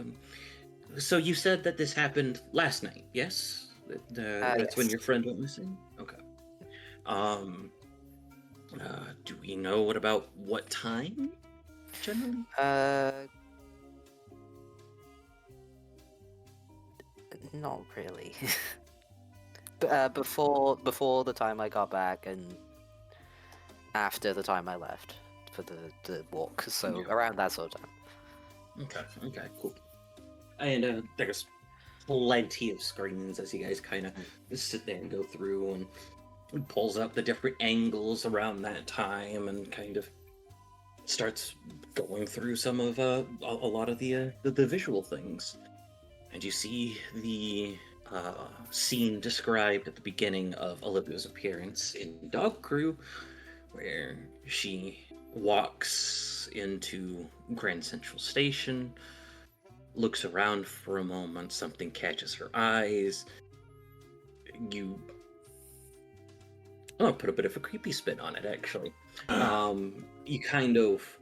A: "So you said that this happened last night, yes? That's when
C: Yes.
A: your friend went missing. Okay. Um, do we know what time generally?
C: Not really. Before the time I got back and after the time I left for the walk, so
A: Yeah.
C: around that sort of time.
A: Okay, cool. And there's plenty of screens as you guys kind of sit there and go through and pulls up the different angles around that time and kind of starts going through some of a lot of the visual things. And you see the scene described at the beginning of Olivia's appearance in Dog Crew, where she walks into Grand Central Station, looks around for a moment, something catches her eyes. I'll put a bit of a creepy spin on it, actually. You kind of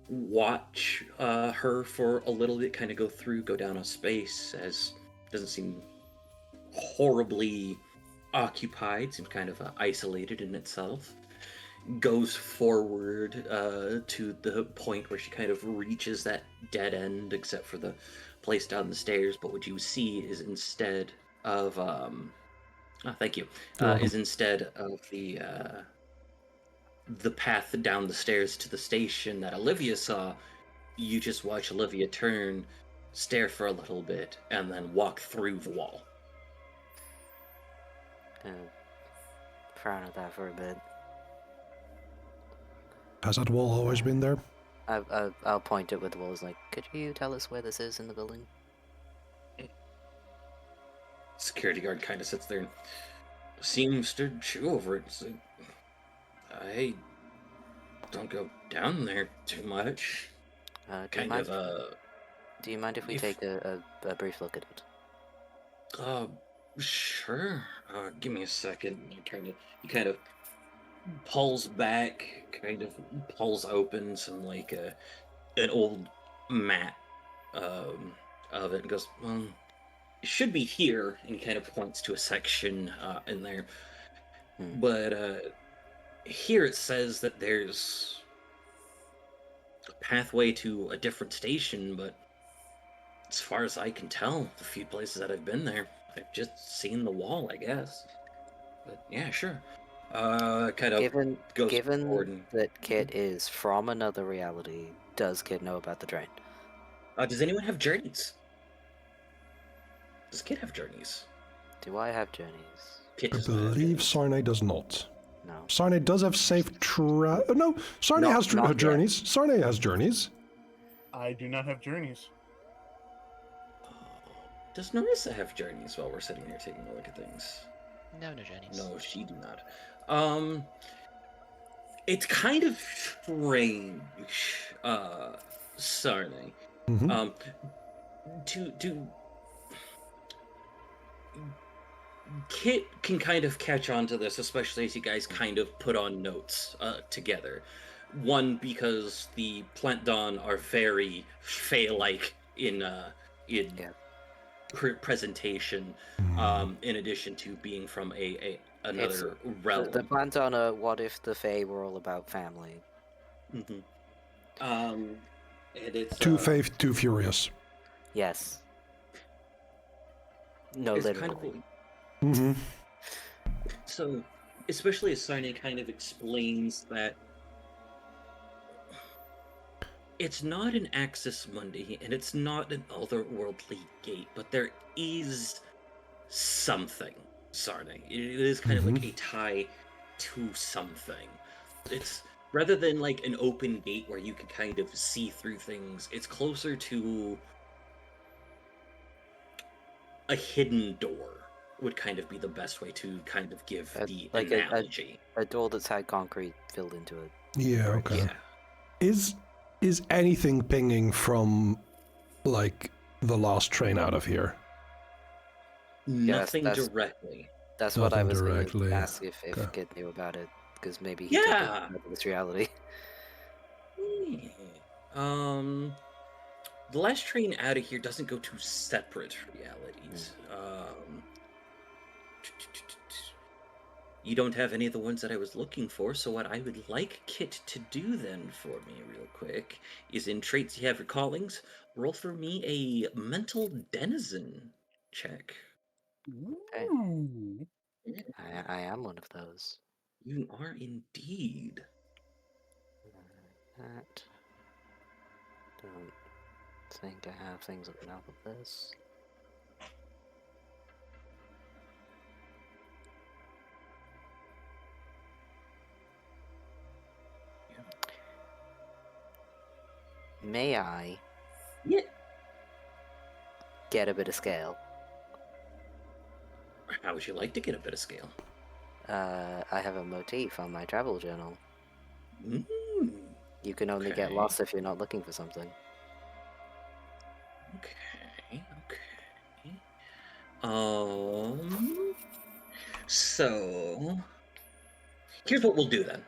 A: watch her for a little bit, kind of go down a space, as doesn't seem horribly occupied, seems kind of isolated in itself. Goes forward to the point where she kind of reaches that dead end, except for the place down the stairs. But what you see is instead of thank you, is instead of the path down the stairs to the station that Olivia saw, you just watch Olivia turn, stare for a little bit, and then walk through the wall.
C: Frown at that for a bit.
B: Has that wall always been there?
C: I'll point it with the walls. Like, could you tell us where this is in the building?
A: Security guard kind of sits there and seems to chew over it. So, I don't go down there too much.
C: Do you mind if we take a brief look at it?
A: Sure. Give me a second. He kind of pulls back, kind of pulls open some like an old mat of it, and goes, "Well, it should be here," and kind of points to a section in there. But here it says that there's a pathway to a different station, but as far as I can tell, the few places that I've been there, I've just seen the wall, I guess. But yeah, sure. Kind of
C: Given
A: forward and...
C: that Kit is from another reality, does Kit know about the drain?
A: Does anyone have journeys? Does Kit have journeys?
C: Do I have journeys?
A: Kit
B: I
A: does not have
B: believe
A: journeys.
B: Sarnay does not.
C: No.
B: Sarnay does have safe no, Sarnay has journeys. Sarnay has journeys.
D: I do not have journeys.
A: Does Narissa have journeys while we're sitting here taking a look at things?
E: No journeys.
A: No, she do not. It's kind of strange, Sarnay.
B: Mm-hmm.
A: To Kit can kind of catch on to this, especially as you guys kind of put on notes together. One, because the Plant Dawn are very Fey-like in presentation, in addition to being from another realm.
C: The Plant Dawn are what if the Fae were all about family?
A: Mm-hmm. And it's
B: Too Faith, too furious.
C: Yes. No,
A: it's
C: literally.
A: kind of cool.
B: Mm-hmm.
A: So, especially as Sarnay kind of explains that it's not an Axis Mundi and it's not an otherworldly gate, but there is something, Sarnay. It is kind of like a tie to something. It's rather than like an open gate where you can kind of see through things, it's closer to a hidden door. Would kind of be the best way to kind of give the analogy.
C: A door that's had concrete filled into it.
B: Yeah, okay.
A: Yeah.
B: Is anything pinging from, like, the last train out of here?
A: Nothing
C: that's-
A: directly.
C: That's what I
B: Nothing
C: was going
B: directly.
C: to ask if
B: Okay.
C: Kit knew about it, because maybe he took it out of this reality.
A: The last train out of here doesn't go to separate realities. You don't have any of the ones that I was looking for, so what I would like Kit to do then for me real quick is in traits you have your callings, roll for me a mental denizen check.
C: Okay.
D: Ooh.
C: I am one of those.
A: You are indeed.
C: That. Don't think I have things enough of this. May I
A: Yeah.
C: get a bit of scale?
A: How would you like to get a bit of scale?
C: I have a motif on my travel journal.
A: Mm,
C: You can only get
A: Okay.
C: lost if you're not looking for something.
A: okay. So here's what we'll do then.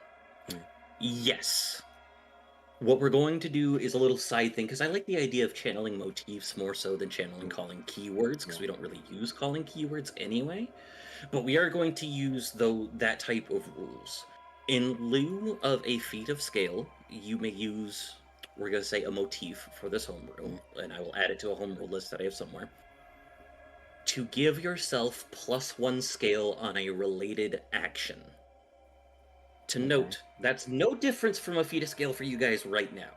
C: Hmm.
A: Yes. What we're going to do is a little side thing, because I like the idea of channeling motifs more so than channeling calling keywords, because we don't really use calling keywords anyway. But we are going to use, though, that type of rules. In lieu of a feat of scale, you may use, we're going to say, a motif for this homebrew, and I will add it to a homebrew list that I have somewhere, to give yourself +1 scale on a related action. To note, that's no difference from a feat of scale for you guys right now.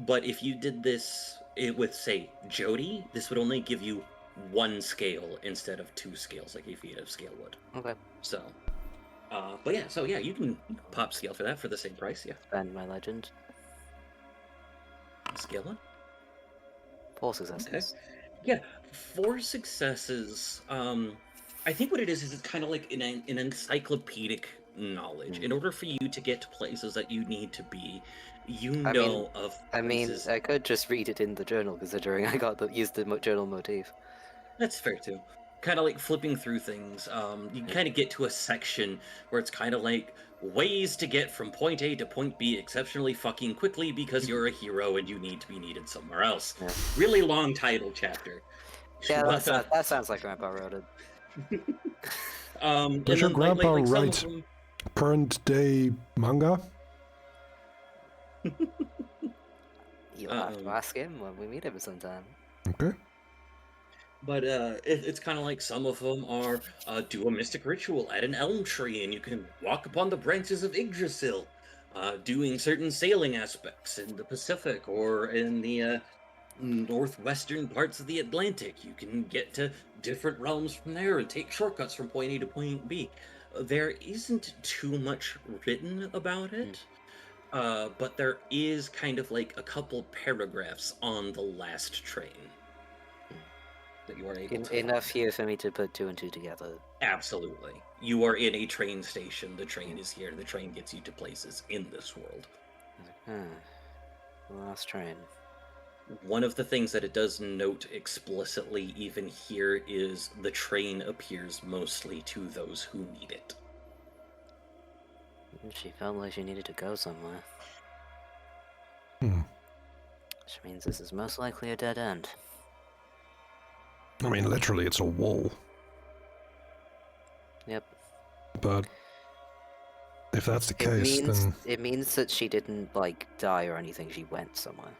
A: But if you did this with, say, Jody, this would only give you 1 scale instead of 2 scales like a feat of scale would.
C: Okay.
A: So, but yeah, you can pop scale for that for the same price, yeah.
C: Spend my legend.
A: Scale one.
C: 4 successes.
A: Yeah, 4 successes. I think what it is it's kind of like an encyclopedic knowledge. In order for you to get to places that you need to be, you
C: I
A: know of
C: mean,
A: places.
C: I could just read it in the journal, considering I got used the journal motif.
A: That's fair too. Kind of like flipping through things. You kind of get to a section where it's kind of like ways to get from point A to point B exceptionally fucking quickly because you're a hero and you need to be needed somewhere else.
C: Yeah.
A: Really long title chapter.
C: Yeah,
A: But,
C: that sounds like Grandpa wrote it.
B: Does your grandpa
A: some of
B: write
A: them-
B: current day manga?
C: You'll have to ask him when we meet him sometime.
B: Okay.
A: But it's kind of like some of them are do a mystic ritual at an elm tree and you can walk upon the branches of Yggdrasil. Doing certain sailing aspects in the Pacific or in the northwestern parts of the Atlantic. You can get to different realms from there and take shortcuts from point A to point B. There isn't too much written about it, but there is kind of like a couple paragraphs on the last train that you are able to
C: Enough
A: find.
C: here for me to put 2 and 2 together.
A: Absolutely. You are in a train station. The train is here. The train gets you to places in this world.
C: The last train.
A: One of the things that it does note explicitly even here is the train appears mostly to those who need it.
C: She felt like she needed to go somewhere.
B: Hmm.
C: Which means this is most likely a dead end.
B: I mean, literally, it's a wall.
C: Yep.
B: But if that's the case, then
C: It means that she didn't, like, die or anything, she went somewhere.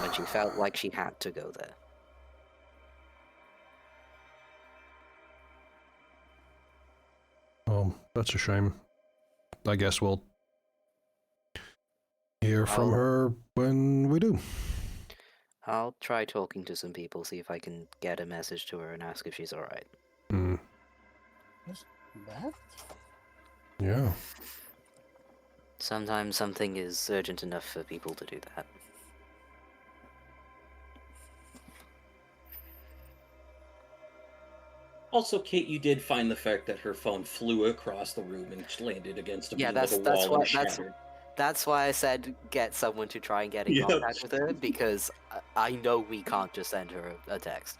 C: And she felt like she had to go there.
B: well, that's a shame. I guess we'll hear from her when we do.
C: I'll try talking to some people, see if I can get a message to her and ask if she's alright.
D: That?
B: Yeah.
C: Sometimes something is urgent enough for people to do that.
A: Also, Kate, you did find the fact that her phone flew across the room and landed against a beam of a wall and shattered.
C: That's why I said get someone to try and get in contact with her, because I know we can't just send her a text.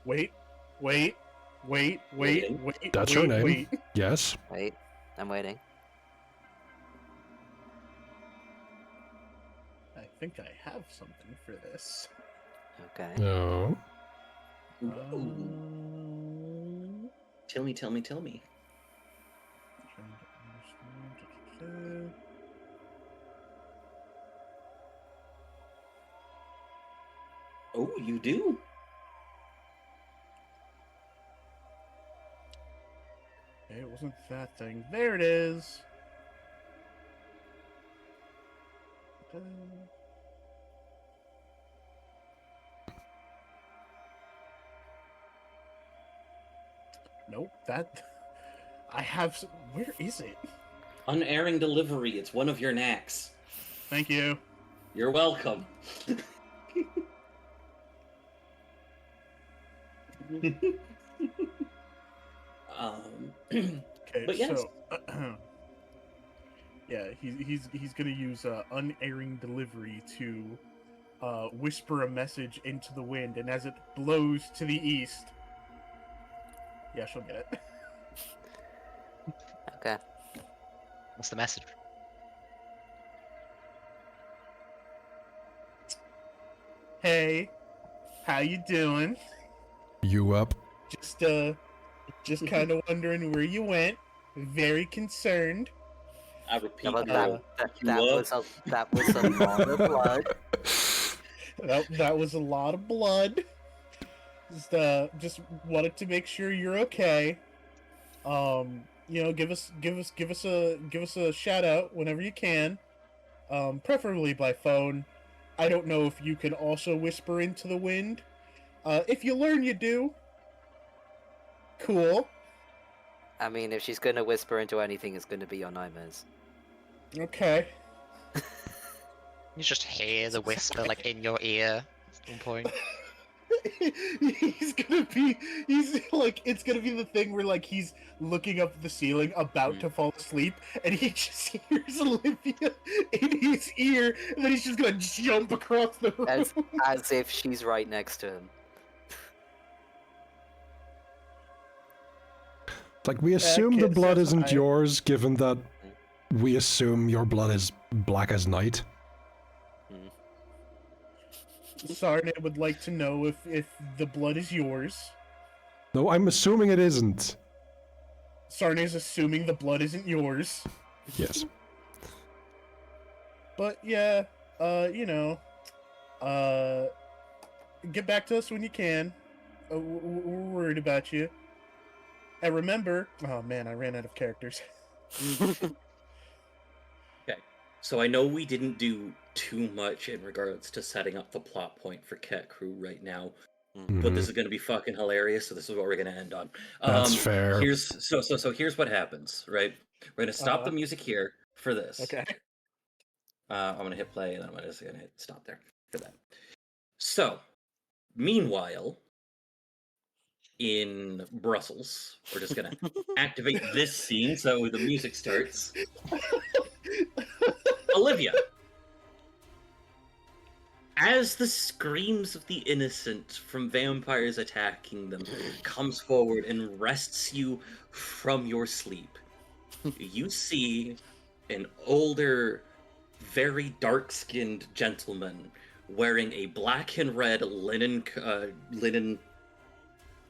D: Wait.
B: That's her name. Yes.
C: Wait, I'm waiting.
D: think I have something for this.
C: Okay.
B: No.
A: Tell me.
D: Trying to understand.
A: Oh, you do?
D: Okay, it wasn't that thing. There it is. Nope, that... I have... Where is it?
A: Unerring delivery. It's one of your knacks.
D: Thank you.
A: You're welcome.
D: Okay,
A: But yes.
D: so... yeah, he's gonna use unerring delivery to whisper a message into the wind, and as it blows to the east... Yeah, she'll get it.
C: Okay.
E: What's the message?
D: Hey, how you doing?
B: You up?
D: Just kind of wondering where you went. Very concerned.
A: I repeat,
C: Yeah, but
A: girl, you
C: that
A: up?
C: that was a lot of blood.
D: That was a lot of blood. Just wanted to make sure you're okay. You know, give us a shout out whenever you can. Preferably by phone. I don't know if you can also whisper into the wind. If you learn, you do. Cool.
C: I mean, if she's gonna whisper into anything, it's gonna be your nightmares.
D: Okay.
E: You just hear the whisper like in your ear at one point.
D: He's like, it's gonna be the thing where like he's looking up at the ceiling about to fall asleep and he just hears Olivia in his ear and then he's just gonna jump across the room.
C: As if she's right next to him.
B: Like, we assume the
D: kid
B: blood
D: says
B: isn't
D: hi.
B: yours, given that we assume your blood is black as night.
D: Sarne would like to know if the blood is yours.
B: No, I'm assuming it isn't.
D: Sarne is assuming the blood isn't yours.
B: Yes.
D: But yeah, you know, get back to us when you can. We're worried about you. And remember, oh man, I ran out of characters.
A: Okay, so I know we didn't do too much in regards to setting up the plot point for Cat Crew right now, but this is going to be fucking hilarious. So this is what we're going to end on.
B: That's fair.
A: So here's what happens. Right, we're going to stop the music here for this.
D: Okay.
A: I'm going to hit play and I'm just going to hit stop there for that. So, meanwhile, in Brussels, we're just going to activate this scene so the music starts. Olivia, as the screams of the innocent from vampires attacking them comes forward and wrests you from your sleep, you see an older, very dark-skinned gentleman wearing a black and red linen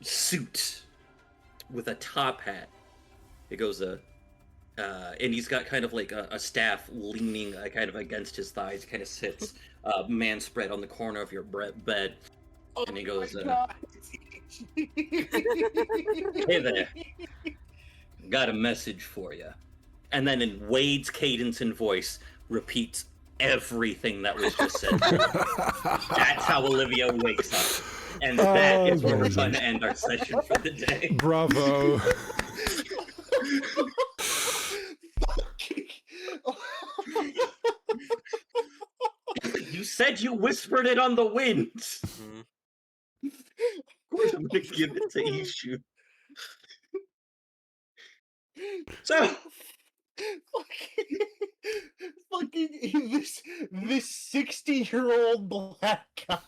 A: suit with a top hat. It goes and he's got kind of like a staff leaning kind of against his thighs. Kind of sits man spread on the corner of your bed, and he goes, "Hey there, got a message for you." And then in Wade's cadence and voice, repeats everything that was just said. That's how Olivia wakes up. And that is where we're going to end our session for the day.
B: Bravo.
A: You said you whispered it on the wind. Of course I'm going to give it to Ishu. So...
D: fucking this 60-year-old black guy.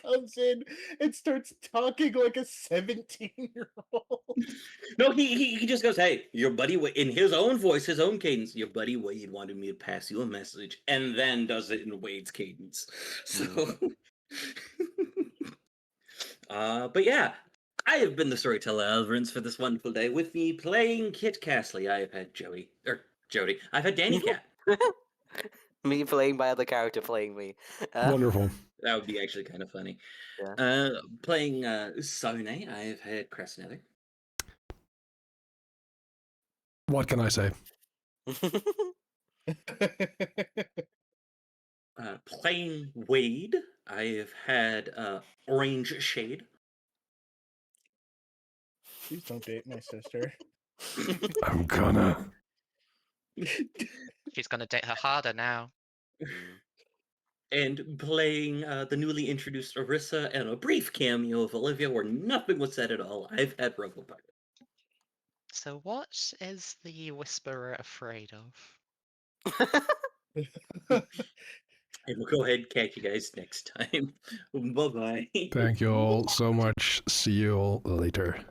D: comes in and starts talking like a 17-year-old.
A: No, he just goes, "Hey, your buddy in his own voice, his own cadence. Your buddy Wade wanted me to pass you a message," and then does it in Wade's cadence. So, but yeah, I have been the storyteller Alvarez for this wonderful day. With me playing Kit Castley, I have had Jody. I've had Danny Cat.
C: Me playing my other character playing me.
B: Wonderful.
A: That would be actually kind of funny.
C: Yeah.
A: Playing Sone, I have had Cressnether.
B: What can I say?
A: Playing Wade, I have had Orange Shade.
D: Please don't date my sister.
B: I'm gonna.
E: She's gonna date her harder now.
A: And playing the newly introduced Orisa and a brief cameo of Olivia where nothing was said at all, I've had Robopilot.
E: So what is the Whisperer afraid of?
A: And we'll go ahead and catch you guys next time. Bye-bye.
B: Thank you all so much. See you all later.